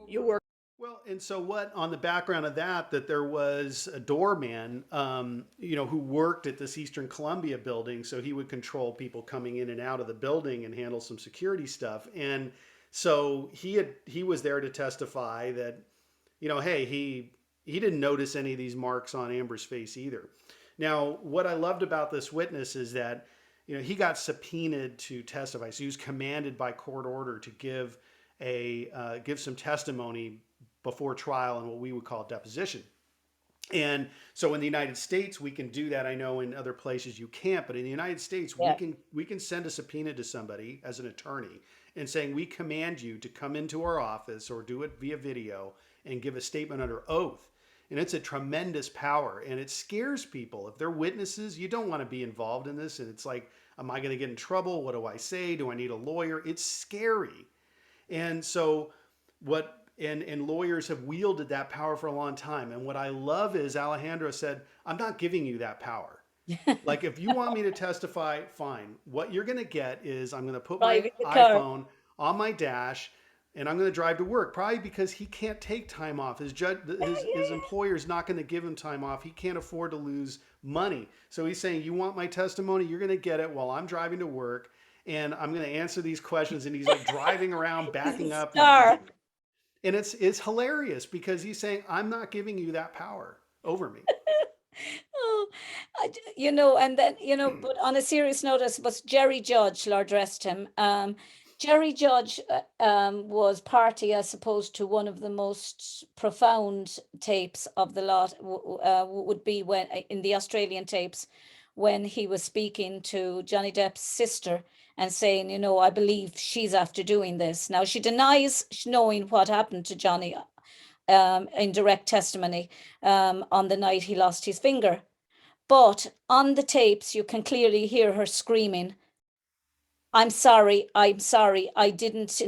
You work. Well, and so what, on the background of that there was a doorman, who worked at this Eastern Columbia building. So he would control people coming in and out of the building and handle some security stuff. And so he was there to testify that, hey, he didn't notice any of these marks on Amber's face either. Now, what I loved about this witness is that, he got subpoenaed to testify. So he was commanded by court order to give some testimony before trial in what we would call deposition. And so in the United States, we can do that. I know in other places you can't, but in the United States, we can send a subpoena to somebody as an attorney and saying, we command you to come into our office or do it via video and give a statement under oath. And it's a tremendous power, and it scares people. If they're witnesses, you don't want to be involved in this. And it's like, am I going to get in trouble? What do I say? Do I need a lawyer? It's scary. And so and lawyers have wielded that power for a long time. And what I love is Alejandro said, I'm not giving you that power. Like, if you want me to testify, fine. What you're going to get is I'm going to put my iPhone on my dash and I'm going to drive to work, probably because he can't take time off. His employer's not going to give him time off. He can't afford to lose money. So he's saying, you want my testimony? You're going to get it while I'm driving to work. And I'm going to answer these questions. And he's like driving around, backing up. And it's hilarious because he's saying, I'm not giving you that power over me. Oh, and then, but on a serious note, I suppose Jerry Judge, Lord rest him, Jerry Judge was party, I suppose, to one of the most profound tapes of the lot, would be when in the Australian tapes, when he was speaking to Johnny Depp's sister and saying, I believe she's after doing this. Now, she denies knowing what happened to Johnny in direct testimony on the night he lost his finger. But on the tapes, you can clearly hear her screaming, I'm sorry, I didn't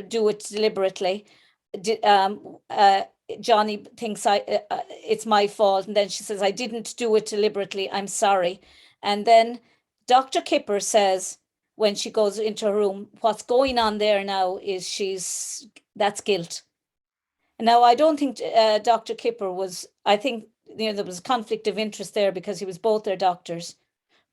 do it deliberately. Johnny thinks it's my fault. And then she says, I didn't do it deliberately, I'm sorry. And then Dr. Kipper says, when she goes into her room, what's going on there now is that's guilt. Now, I don't think Dr. Kipper was, I think, there was a conflict of interest there because he was both their doctors.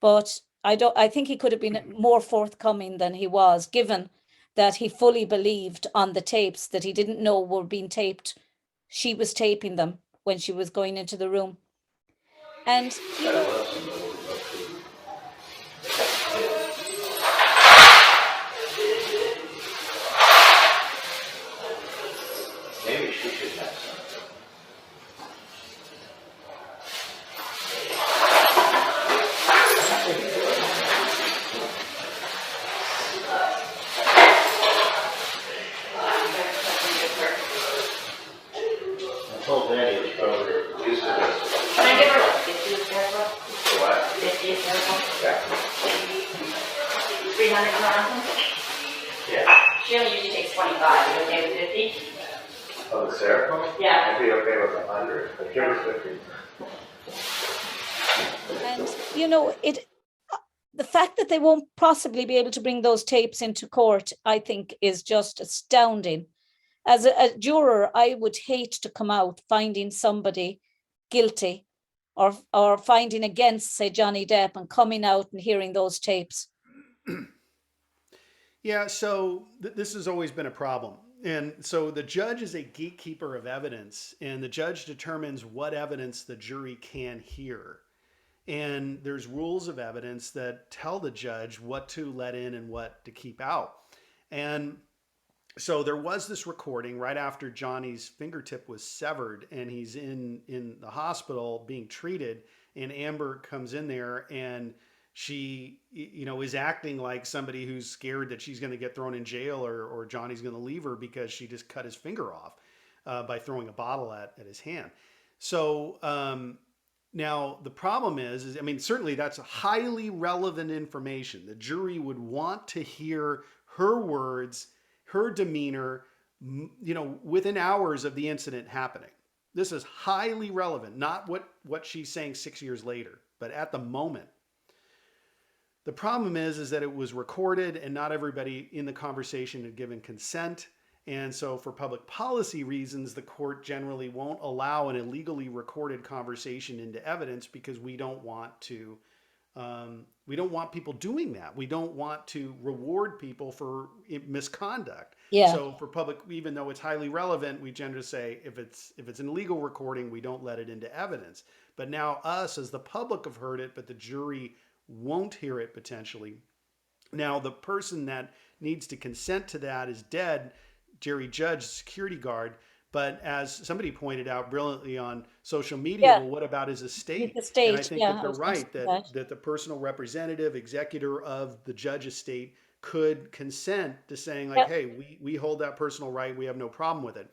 But I think he could have been more forthcoming than he was, given that he fully believed on the tapes that he didn't know were being taped. She was taping them when she was going into the room. And, maybe she should have something. I told Danny to probably use the rest of it. Can I give her a 50th paragraph? What? 50th paragraph? Yeah. 300 grams? Yeah. She only usually takes 25. Are you okay with 50? Oh, the Seroquel? Yeah. I'd be okay with 100, but give her 50. and the fact that they won't possibly be able to bring those tapes into court, I think, is just astounding. As a juror, I would hate to come out finding somebody guilty or finding against, say, Johnny Depp, and coming out and hearing those tapes. Yeah, so this has always been a problem. And so the judge is a gatekeeper of evidence, and the judge determines what evidence the jury can hear. And there's rules of evidence that tell the judge what to let in and what to keep out. And so there was this recording right after Johnny's fingertip was severed, and he's in the hospital being treated, and Amber comes in there, and she, is acting like somebody who's scared that she's going to get thrown in jail or Johnny's going to leave her because she just cut his finger off by throwing a bottle at his hand. So now the problem is, certainly that's highly relevant information. The jury would want to hear her words, her demeanor, within hours of the incident happening. This is highly relevant, not what she's saying 6 years later, but at the moment. The problem is that it was recorded and not everybody in the conversation had given consent. And so for public policy reasons, the court generally won't allow an illegally recorded conversation into evidence because we don't want people doing that. We don't want to reward people for misconduct. Yeah. So for public, even though it's highly relevant, we generally say if it's an illegal recording, we don't let it into evidence. But now us as the public have heard it, but the jury won't hear it potentially. Now the person that needs to consent to that is dead, Jerry Judge, security guard. But as somebody pointed out brilliantly on social media, well, what about his estate? His estate, and I think that they're right, that the personal representative, executor of the judge estate could consent to saying like, hey, we hold that personal right. We have no problem with it.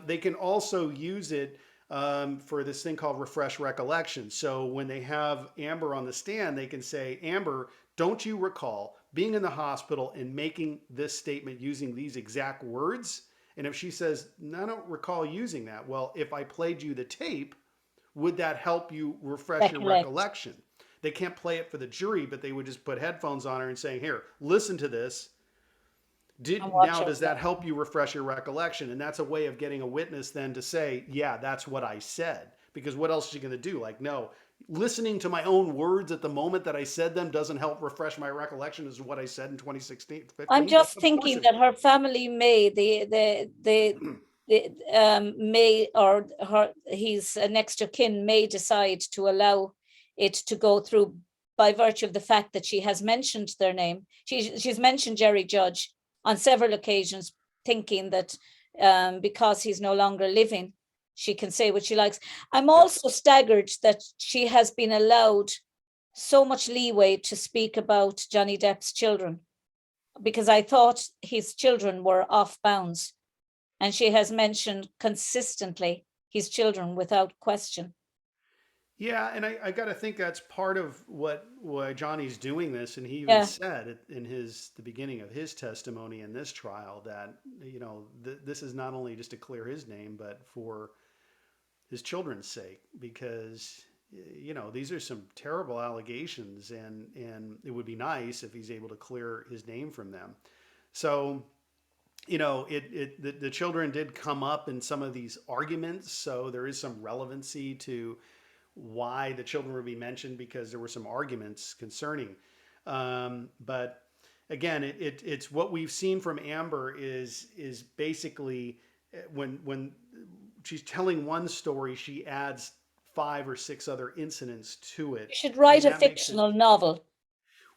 They can also use it for this thing called refresh recollection. So when they have Amber on the stand, they can say, Amber, don't you recall being in the hospital and making this statement using these exact words? And if she says, no, I don't recall using that. Well, if I played you the tape, would that help you refresh your recollection? They can't play it for the jury, but they would just put headphones on her and say, here, listen to this. Now, does that help you refresh your recollection? And that's a way of getting a witness then to say, yeah, that's what I said. Because what else is she going to do? Like, no, listening to my own words at the moment that I said them doesn't help refresh my recollection as to what I said in 2016. 15. I'm just thinking that her family may, may, or his next of kin may decide to allow it to go through by virtue of the fact that she has mentioned their name. She's mentioned Jerry Judge on several occasions, thinking that because he's no longer living, she can say what she likes. I'm also staggered that she has been allowed so much leeway to speak about Johnny Depp's children, because I thought his children were off bounds. And she has mentioned consistently his children without question. Yeah, and I got to think that's part of why Johnny's doing this, and he even Yeah. said in the beginning of his testimony in this trial that this is not only just to clear his name, but for his children's sake, because these are some terrible allegations, and it would be nice if he's able to clear his name from them. So the children did come up in some of these arguments, so there is some relevancy to why the children would be mentioned, because there were some arguments concerning. But again, it's what we've seen from Amber is basically when she's telling one story, she adds 5 or 6 other incidents to it. You should write And a that makes it- fictional novel.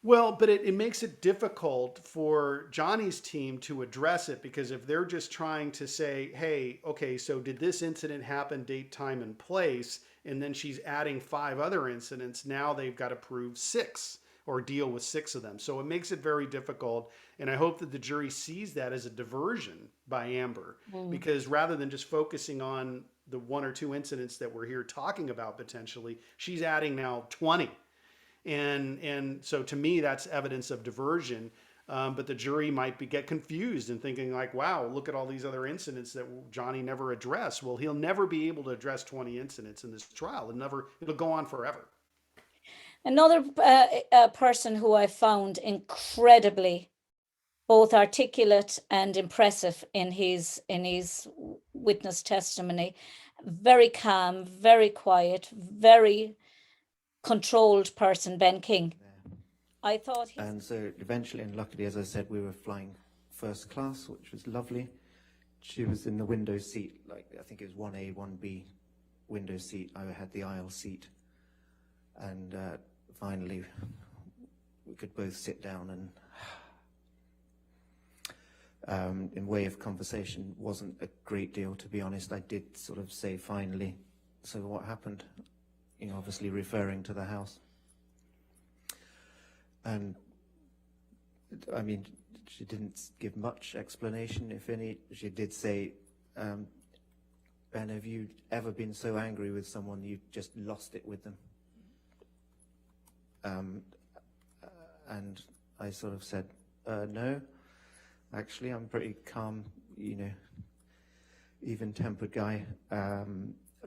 Well, but it makes it difficult for Johnny's team to address it, because if they're just trying to say, hey, okay, so did this incident happen, date, time, and place, and then she's adding 5 other incidents, now they've got to prove 6 or deal with 6 of them. So it makes it very difficult, and I hope that the jury sees that as a diversion by Amber, because rather than just focusing on the 1 or 2 incidents that we're here talking about potentially, she's adding now 20. And so to me, that's evidence of diversion. But the jury might get confused and thinking like, wow, look at all these other incidents that Johnny never addressed. Well, he'll never be able to address 20 incidents in this trial. It'll go on forever. Another person who I found incredibly both articulate and impressive in his witness testimony, very calm, very quiet, very controlled person, Ben King. I thought and so eventually, and luckily, as I said, we were flying first class, which was lovely. She was in the window seat, like I think it was 1A, 1B window seat. I had the aisle seat, and finally we could both sit down, and in way of conversation, wasn't a great deal, to be honest. I did sort of say finally, so what happened? Obviously referring to the house. And I mean, she didn't give much explanation, if any. She did say, Ben, have you ever been so angry with someone you just lost it with them? And I sort of said, no, actually, I'm pretty calm, even-tempered guy.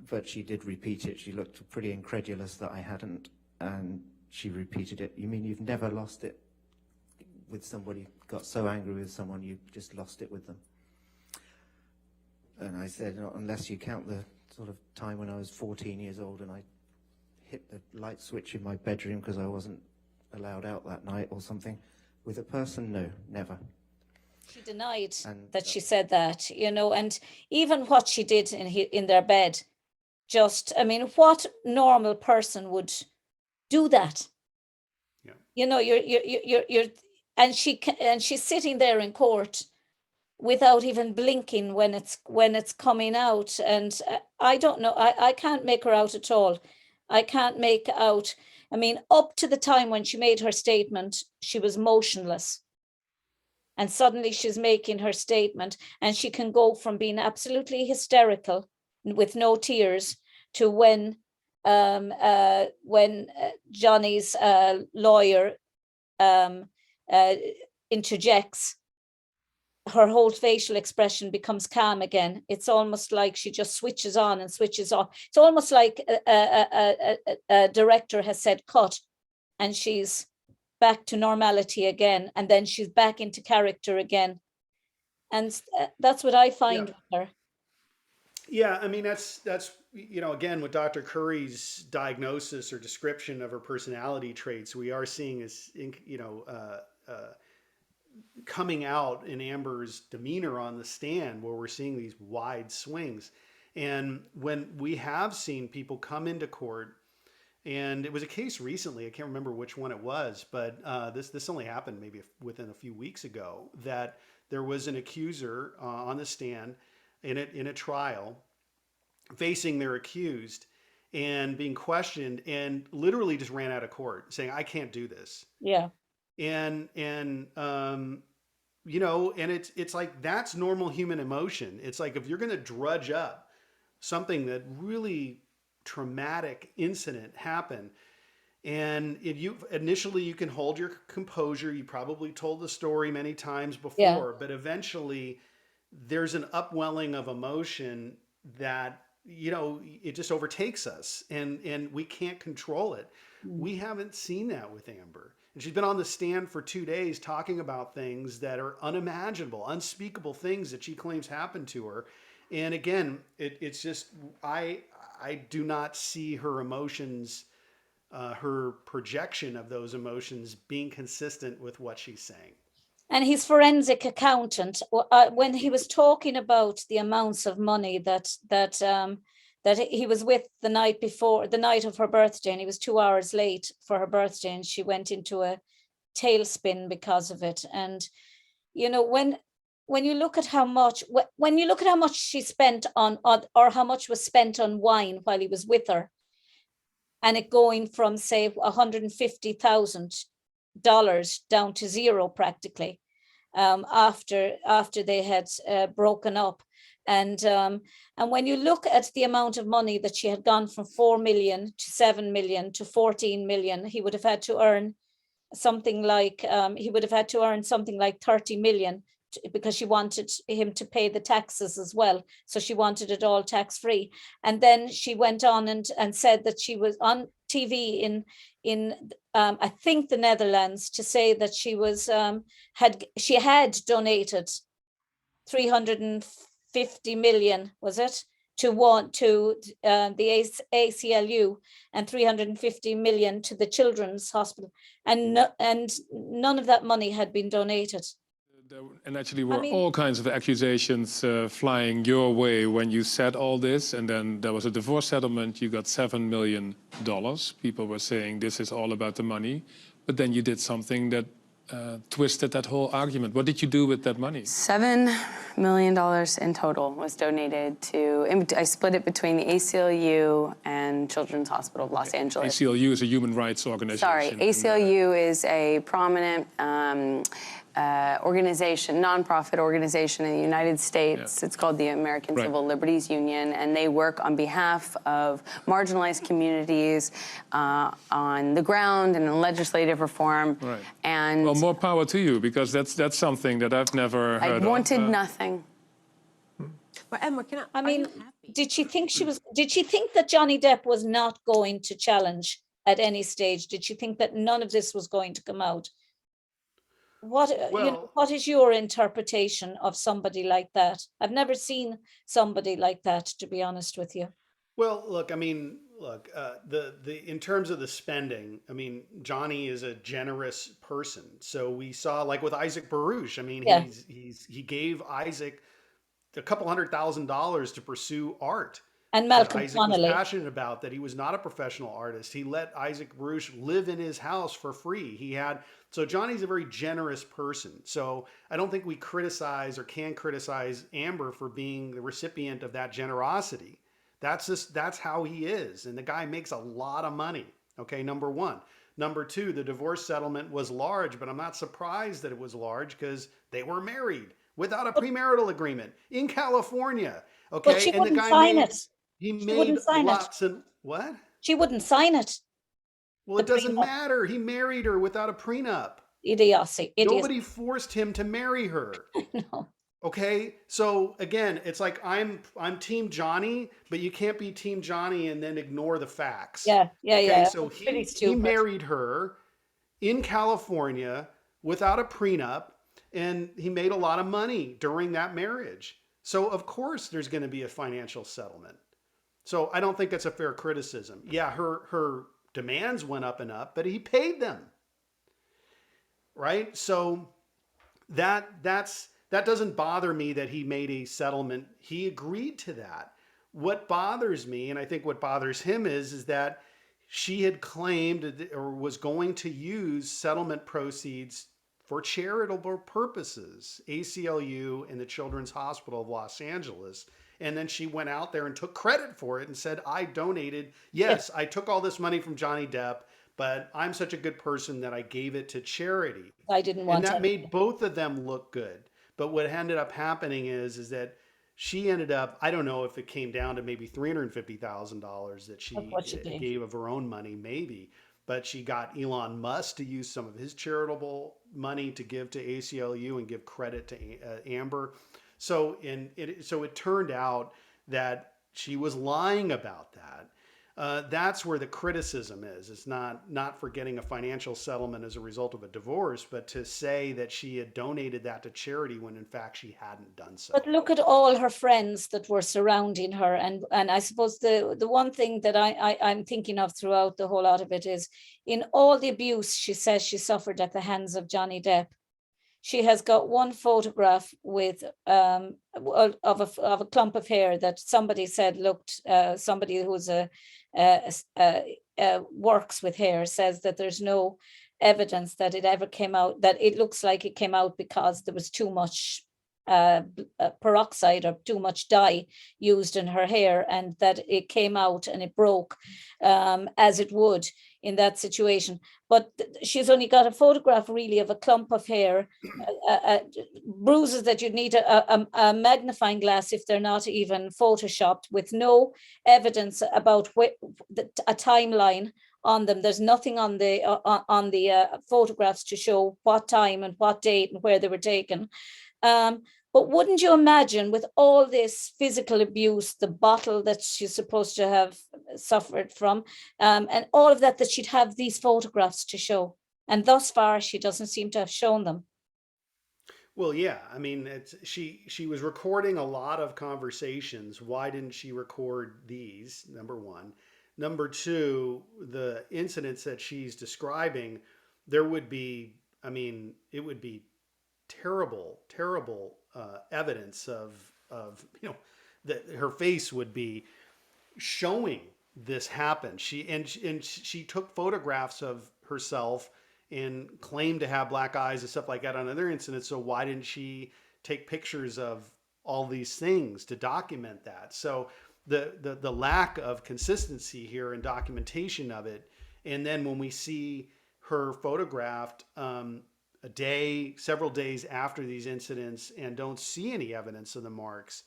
But she did repeat it. She looked pretty incredulous that I hadn't, and she repeated it. You mean you've never lost it with somebody, got so angry with someone you just lost it with them? And I said, unless you count the sort of time when I was 14 years old and I hit the light switch in my bedroom because I wasn't allowed out that night or something. With a person, no, never. She denied that she said that, and even what she did in their bed, what normal person would do that? Yeah. You're and she's sitting there in court without even blinking when it's coming out, and I don't know, I can't make her out at all. I can't make out. Up to the time when she made her statement, she was motionless. And suddenly she's making her statement, and she can go from being absolutely hysterical with no tears to when Johnny's lawyer interjects, her whole facial expression becomes calm again. It's almost like she just switches on and switches off. It's almost like a director has said cut, and she's back to normality again, and then she's back into character again. And that's what I find with her. Yeah, that's again, with Dr. Curry's diagnosis or description of her personality traits, we are seeing coming out in Amber's demeanor on the stand, where we're seeing these wide swings. And when we have seen people come into court, and it was a case recently, I can't remember which one it was, but this only happened maybe within a few weeks ago, that there was an accuser on the stand in a trial facing their accused and being questioned, and literally just ran out of court saying, I can't do this. Yeah. And you know, and it's like, that's normal human emotion. It's like, if you're going to drudge up something that really traumatic incident happened, and you initially, you can hold your composure. You probably told the story many times before, but eventually there's an upwelling of emotion that, you know, it just overtakes us, and we can't control it. We haven't seen that with Amber. And she's been on the stand for 2 days talking about things that are unimaginable, unspeakable things that she claims happened to her. And again, it's just, I do not see her emotions, her projection of those emotions being consistent with what she's saying. And his forensic accountant, when he was talking about the amounts of money that he was with the night before, the night of her birthday, and he was 2 hours late for her birthday, and she went into a tailspin because of it. And you know, when you look at how much she spent on, or how much was spent on wine while he was with her, and it going from, say, $150,000 down to zero practically, after they had broken up. And when you look at the amount of money that she had gone from 4 million to 7 million to 14 million, he would have had to earn something like 30 million, because she wanted him to pay the taxes as well. So she wanted it all tax-free. And then she went on and said that she was on TV in I think the Netherlands, to say that she was had donated 350 million, was it, to the ACLU, and 350 million to the Children's Hospital, and none of that money had been donated. And actually were all kinds of accusations flying your way when you said all this, and then there was a divorce settlement, you got $7 million. People were saying this is all about the money, but then you did something that twisted that whole argument. What did you do with that money? $7 million in total was donated to, I split it between the ACLU and Children's Hospital of Los Angeles. ACLU is a human rights organization. Sorry, ACLU is a prominent organization, nonprofit organization in the United States. It's called the American Civil Liberties Union, and they work on behalf of marginalized communities on the ground and in legislative reform. And well, more power to you, because that's something that I've never heard I wanted nothing. But Emma, did she think that Johnny Depp was not going to challenge at any stage? Did she think that none of this was going to come out? What is your interpretation of somebody like that? I've never seen somebody like that, to be honest with you. Well, look, I mean, in terms of the spending, I mean, Johnny is a generous person. So we saw, like with Isaac Baruch, I mean, he gave Isaac a couple $100,000 to pursue art. And Malcolm Isaac was passionate about that. He was not a professional artist. He let Isaac Baruch live in his house for free. So Johnny's a very generous person. So I don't think we criticize or can criticize Amber for being the recipient of that generosity. That's how he is. And the guy makes a lot of money. Okay, number one. Number two, the divorce settlement was large, but I'm not surprised that it was large, because they were married without a premarital agreement in California. Okay, but she wouldn't sign it. He made lots of what? She wouldn't sign it. Well, it doesn't matter. He married her without a prenup. Idiocy. Nobody forced him to marry her. No. Okay, so again, it's like I'm Team Johnny, but you can't be Team Johnny and then ignore the facts. Yeah. So he married her in California without a prenup, and he made a lot of money during that marriage. So of course there's going to be a financial settlement. So I don't think that's a fair criticism. Yeah, her demands went up and up, but he paid them. Right? So that doesn't bother me that he made a settlement. He agreed to that. What bothers me, and I think what bothers him, is that she had claimed or was going to use settlement proceeds for charitable purposes, ACLU and the Children's Hospital of Los Angeles. And then she went out there and took credit for it and said, I donated. Yes, I took all this money from Johnny Depp, but I'm such a good person that I gave it to charity. I didn't And want that to. made both of them look good. But what ended up happening is that she ended up, I don't know if it came down to maybe $350,000 that she gave of her own money, maybe. But she got Elon Musk to use some of his charitable money to give to ACLU and give credit to Amber. So it turned out that she was lying about that. That's where the criticism is. It's not for getting a financial settlement as a result of a divorce, but to say that she had donated that to charity when in fact she hadn't done so. But look at all her friends that were surrounding her. And I suppose the one thing that I'm thinking of throughout the whole lot of it is, in all the abuse she says she suffered at the hands of Johnny Depp, she has got one photograph with of a clump of hair that somebody said looked, somebody who's works with hair says that there's no evidence that it ever came out, that it looks like it came out because there was too much peroxide or too much dye used in her hair, and that it came out and it broke as it would in that situation. But she's only got a photograph really of a clump of hair, bruises that you'd need a magnifying glass if they're not even photoshopped, with no evidence about a timeline on them. There's nothing on the photographs to show what time and what date and where they were taken. But wouldn't you imagine, with all this physical abuse, the bottle that she's supposed to have suffered from, and all of that she'd have these photographs to show? And thus far, she doesn't seem to have shown them. Well, yeah. I mean, she was recording a lot of conversations. Why didn't she record these? Number one. Number two, the incidents that she's describing, there would be, I mean, it would be terrible evidence of that her face would be showing this happen. She took photographs of herself and claimed to have black eyes and stuff like that on other incidents. So why didn't she take pictures of all these things to document that? So the lack of consistency here in documentation of it, and then when we see her photographed several days after these incidents and don't see any evidence of the marks.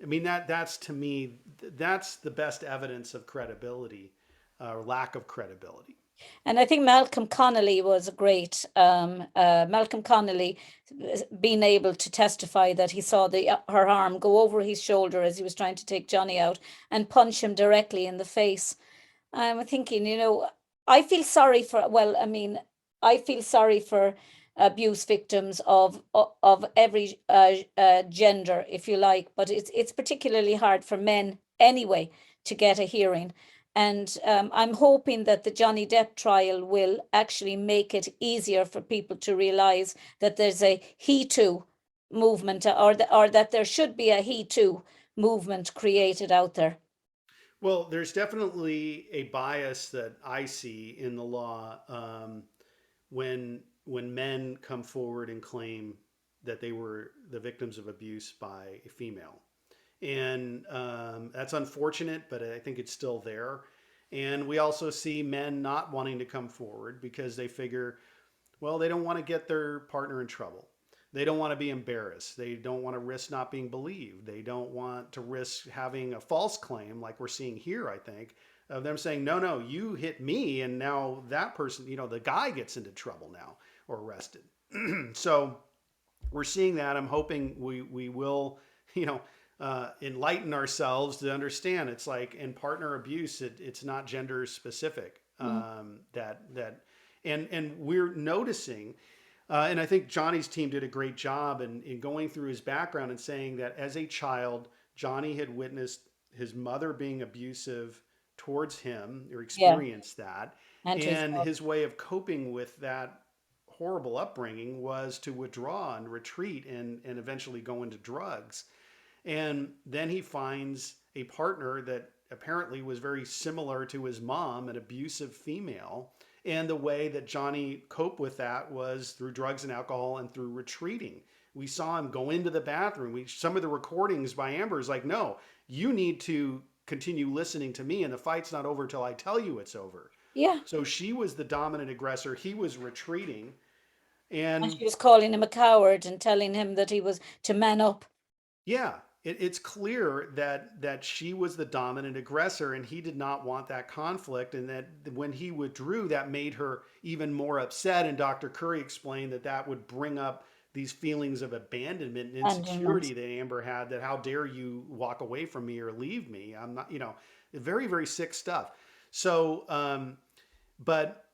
I mean, that's to me, that's the best evidence of credibility, or lack of credibility. And I think Malcolm Connolly was a great, Malcolm Connolly being able to testify that he saw her arm go over his shoulder as he was trying to take Johnny out and punch him directly in the face. I'm thinking, I feel sorry for, I feel sorry for abuse victims of every gender, if you like, but it's particularly hard for men anyway to get a hearing. And I'm hoping that the Johnny Depp trial will actually make it easier for people to realize that there's a He Too movement, or that there should be a He Too movement created out there. Well, there's definitely a bias that I see in the law when men come forward and claim that they were the victims of abuse by a female. And that's unfortunate, but I think it's still there. And we also see men not wanting to come forward because they figure, well, they don't want to get their partner in trouble. They don't want to be embarrassed. They don't want to risk not being believed. They don't want to risk having a false claim like we're seeing here, I think, of them saying, no, you hit me. And now that person, the guy gets into trouble now or arrested. So we're seeing that. I'm hoping we will, enlighten ourselves to understand it's like in partner abuse, it's not gender specific. And we're noticing, and I think Johnny's team did a great job in going through his background and saying that as a child, Johnny had witnessed his mother being abusive towards him or experienced that. And his way of coping with that horrible upbringing was to withdraw and retreat and eventually go into drugs. And then he finds a partner that apparently was very similar to his mom, an abusive female. And the way that Johnny coped with that was through drugs and alcohol and through retreating. We saw him go into the bathroom. Some of the recordings by Amber is like, no, you need to continue listening to me, and the fight's not over till I tell you it's over. Yeah. So she was the dominant aggressor. He was retreating. And she was calling him a coward and telling him that he was to man up. Yeah, it's clear that she was the dominant aggressor, and he did not want that conflict, and that when he withdrew, that made her even more upset. And Dr. Curry explained that that would bring up these feelings of abandonment and insecurity that Amber had, that how dare you walk away from me or leave me? I'm not, very, very sick stuff. So, but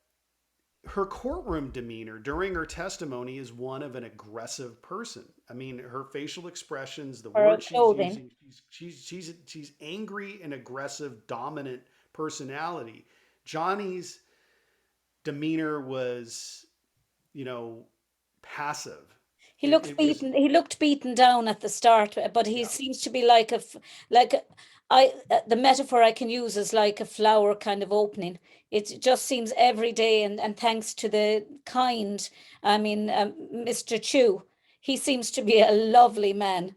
her courtroom demeanor during her testimony is one of an aggressive person. I mean, her facial expressions, the words she's using, she's angry and aggressive, dominant personality. Johnny's demeanor was, passive. He looked beaten. He looked beaten down at the start, but he seems to be like the metaphor I can use is like a flower kind of opening. It just seems every day, and thanks to the Mr. Chu, he seems to be a lovely man.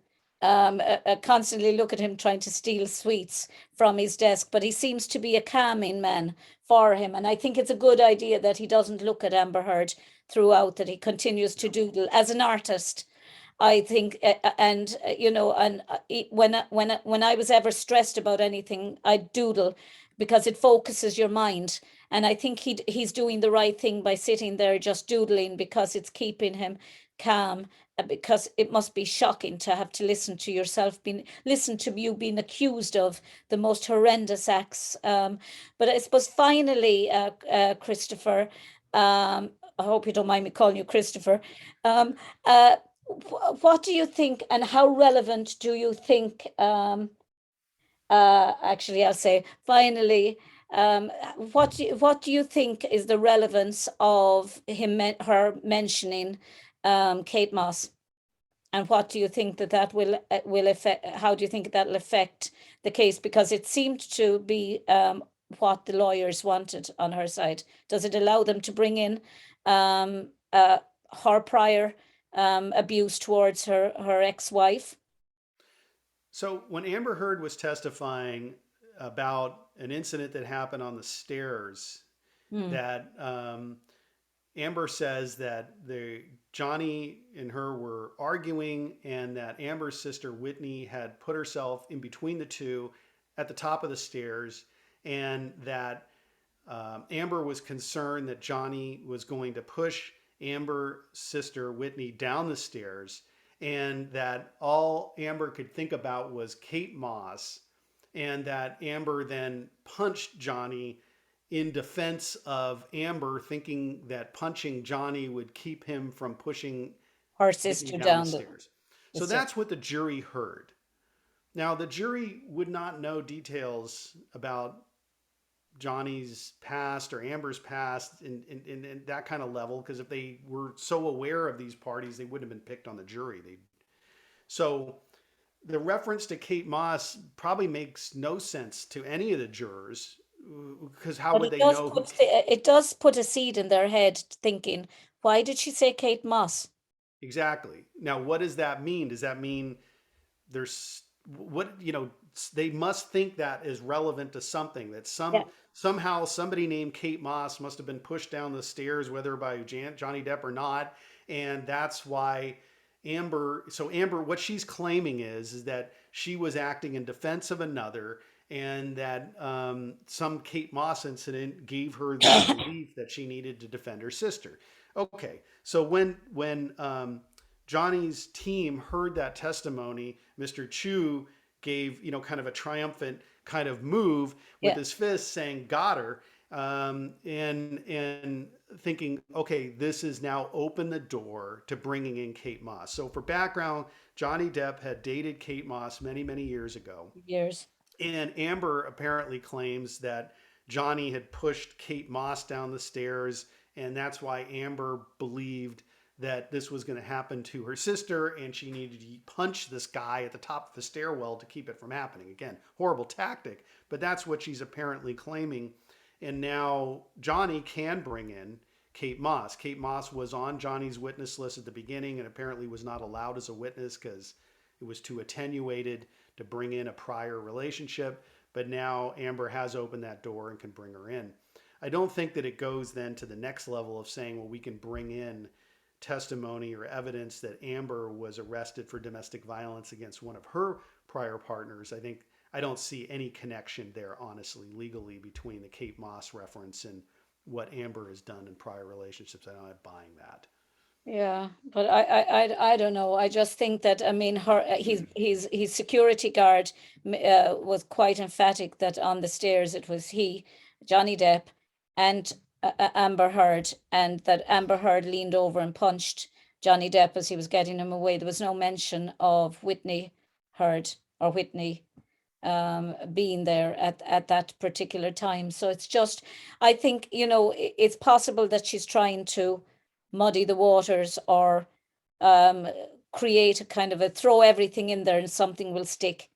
Constantly look at him trying to steal sweets from his desk, but he seems to be a calming man for him. And I think it's a good idea that he doesn't look at Amber Heard throughout, that he continues to doodle as an artist. I think, when I was ever stressed about anything, I doodle because it focuses your mind. And I think he's doing the right thing by sitting there just doodling, because it's keeping him calm. Because it must be shocking to have to listen to yourself listen to you being accused of the most horrendous acts. But I suppose finally, Christopher, I hope you don't mind me calling you Christopher. What do you think, and how relevant do you think? Actually, I'll say finally. What do you think is the relevance of her mentioning Kate Moss, and what do you think that will affect? How do you think that'll affect the case? Because it seemed to be what the lawyers wanted on her side. Does it allow them to bring in her prior abuse towards her ex-wife? So when Amber Heard was testifying about an incident that happened on the stairs, that Amber says that Johnny and her were arguing, and that Amber's sister Whitney had put herself in between the two at the top of the stairs, and that Amber was concerned that Johnny was going to push Amber's sister Whitney down the stairs, and that all Amber could think about was Kate Moss, and that Amber then punched Johnny in defense of Amber, thinking that punching Johnny would keep him from pushing her sister down the stairs. So that's what the jury heard. Now, the jury would not know details about Johnny's past or Amber's past in that kind of level, because if they were so aware of these parties, they wouldn't have been picked on the jury. So the reference to Kate Moss probably makes no sense to any of the jurors, because how would they know? It does put a seed in their head thinking, why did she say Kate Moss? Exactly. Now, what does that mean? Does that mean they must think that is relevant to something, that somehow somebody named Kate Moss must have been pushed down the stairs, whether by Johnny Depp or not. And that's why Amber, what she's claiming is that she was acting in defense of another, and that some Kate Moss incident gave her the belief that she needed to defend her sister. Okay, so when Johnny's team heard that testimony, Mr. Chu gave kind of a triumphant kind of move with his fist, saying "got her," and thinking, okay, this is now opened the door to bringing in Kate Moss. So for background, Johnny Depp had dated Kate Moss many years ago. And Amber apparently claims that Johnny had pushed Kate Moss down the stairs And that's why Amber believed that this was going to happen to her sister, and she needed to punch this guy at the top of the stairwell to keep it from happening. Again, horrible tactic, but that's what she's apparently claiming. And now Johnny can bring in Kate Moss. Kate Moss was on Johnny's witness list at the beginning and apparently was not allowed as a witness because it was too attenuated to bring in a prior relationship. But now Amber has opened that door and can bring her in. I don't think that it goes then to the next level of saying, well, we can bring in testimony or evidence that Amber was arrested for domestic violence against one of her prior partners. I don't see any connection there, honestly, legally, between the Kate Moss reference and what Amber has done in prior relationships. I'm not buying that. Yeah, but I don't know. I just think that, I mean, his security guard was quite emphatic that on the stairs it was he, Johnny Depp, and Amber Heard, and that Amber Heard leaned over and punched Johnny Depp as he was getting him away. There was no mention of Whitney Heard or Whitney being there at that particular time. So it's just, I think, it's possible that she's trying to muddy the waters or create a kind of throw everything in there and something will stick.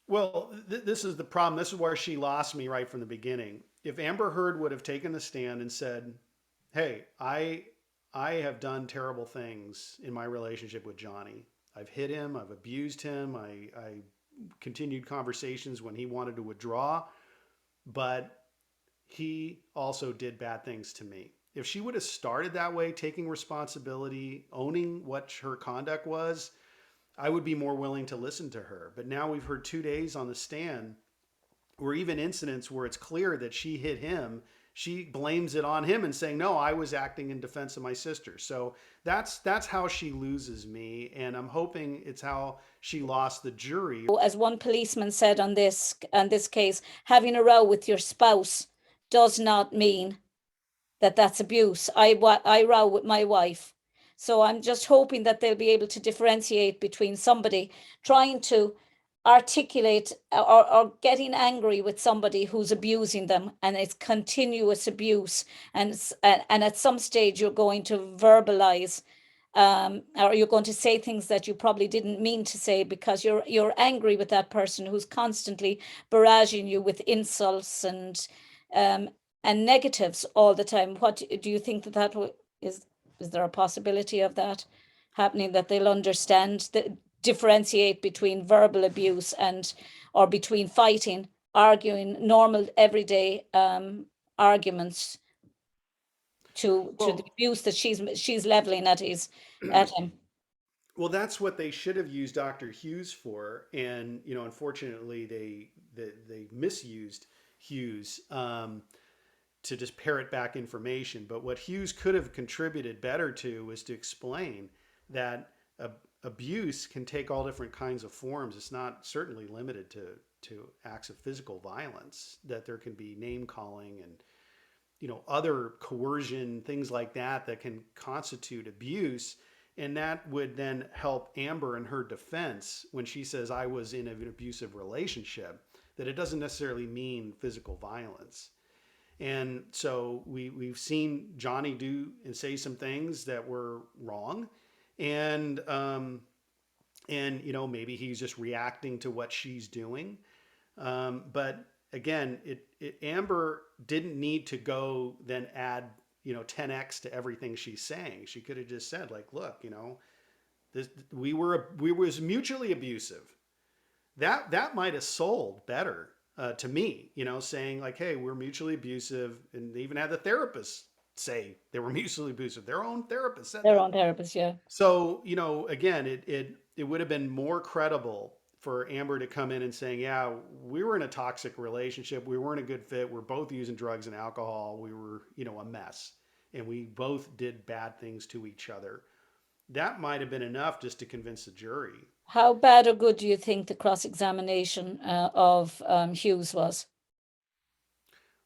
Well, this is the problem. This is where she lost me right from the beginning. If Amber Heard would have taken the stand and said, hey, I have done terrible things in my relationship with Johnny. I've hit him. I've abused him. I continued conversations when he wanted to withdraw, but he also did bad things to me. If she would have started that way, taking responsibility, owning what her conduct was, I would be more willing to listen to her. But now we've heard 2 days on the stand where even incidents where it's clear that she hit him, she blames it on him and saying, no, I was acting in defense of my sister. So that's how she loses me. And I'm hoping it's how she lost the jury. As one policeman said on this case, having a row with your spouse does not mean that that's abuse. I row with my wife. So I'm just hoping that they'll be able to differentiate between somebody trying to articulate or getting angry with somebody who's abusing them, and it's continuous abuse, and at some stage you're going to verbalize or you're going to say things that you probably didn't mean to say because you're angry with that person who's constantly barraging you with insults and negatives all the time. What do you think that is there a possibility of that happening, that they'll understand, differentiate between verbal abuse or between fighting, arguing, normal everyday arguments to the abuse that she's leveling at him? Well, that's what they should have used Dr. Hughes for, and unfortunately they misused Hughes to just parrot back information. But what Hughes could have contributed better to was to explain that abuse can take all different kinds of forms. It's not certainly limited to acts of physical violence, that there can be name calling and other coercion, things like that can constitute abuse. And that would then help Amber in her defense when she says, I was in an abusive relationship, that it doesn't necessarily mean physical violence. And so we've seen Johnny do and say some things that were wrong. And maybe he's just reacting to what she's doing. But again, Amber didn't need to go then add 10x to everything she's saying. She could have just said, like, look, we was mutually abusive. That might have sold better to me, saying like, hey, we're mutually abusive. And they even had the therapist say they were mutually abusive. Their own therapist said their own therapist, yeah. So, again, it would have been more credible for Amber to come in and saying, yeah, we were in a toxic relationship. We weren't a good fit. We're both using drugs and alcohol. We were, a mess. And we both did bad things to each other. That might have been enough just to convince the jury. How bad or good do you think the cross-examination of Hughes was?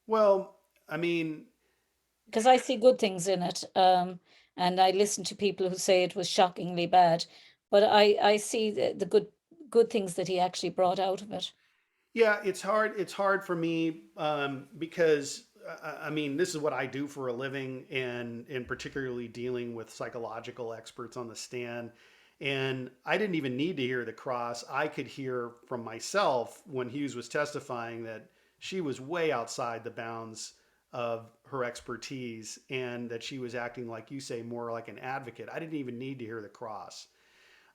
Well, I mean, because I see good things in it. And I listen to people who say it was shockingly bad, but I see the good things that he actually brought out of it. Yeah, it's hard for me because I mean, this is what I do for a living, and particularly dealing with psychological experts on the stand. And I didn't even need to hear the cross. I could hear from myself when Hughes was testifying that she was way outside the bounds of her expertise, and that she was acting, like you say, more like an advocate. I didn't even need to hear the cross.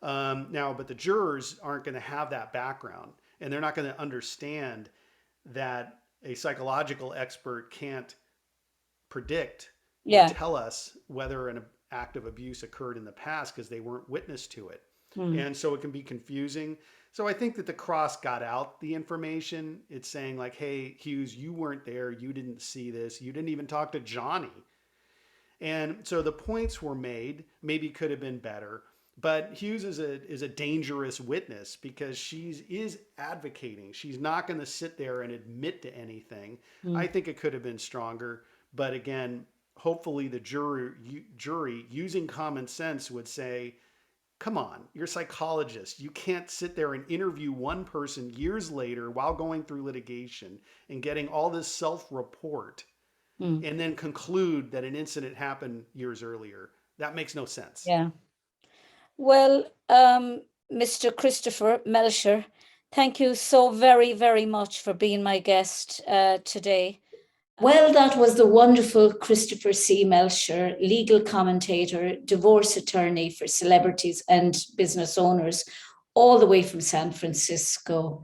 Now, but the jurors aren't going to have that background, and they're not going to understand that a psychological expert can't predict or tell us whether an act of abuse occurred in the past because they weren't witness to it. And so it can be confusing. So I think that the cross got out the information. It's saying like, hey, Hughes, you weren't there. You didn't see this. You didn't even talk to Johnny. And so the points were made, maybe could have been better. But Hughes is a dangerous witness because she is advocating. She's not going to sit there and admit to anything. I think it could have been stronger. But again, hopefully the jury using common sense would say, come on, you're a psychologist. You can't sit there and interview one person years later while going through litigation and getting all this self-report and then conclude that an incident happened years earlier. That makes no sense. Yeah. Well, Mr. Christopher Melcher, thank you so very, very much for being my guest today. Well, that was the wonderful Christopher C. Melcher, legal commentator, divorce attorney for celebrities and business owners, all the way from San Francisco.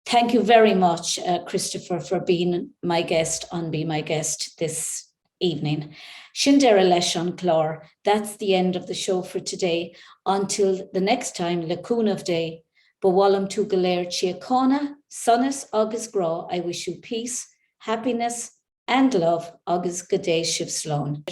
Thank you very much, Christopher, for being my guest on Be My Guest this evening. Shindera Leshon Clor, that's the end of the show for today. Until the next time, Lacuna of Day, Bawalam tu Galer Chiacona, Sonus August Gra, I wish you peace, happiness, and love. August Gade Shiv Sloan.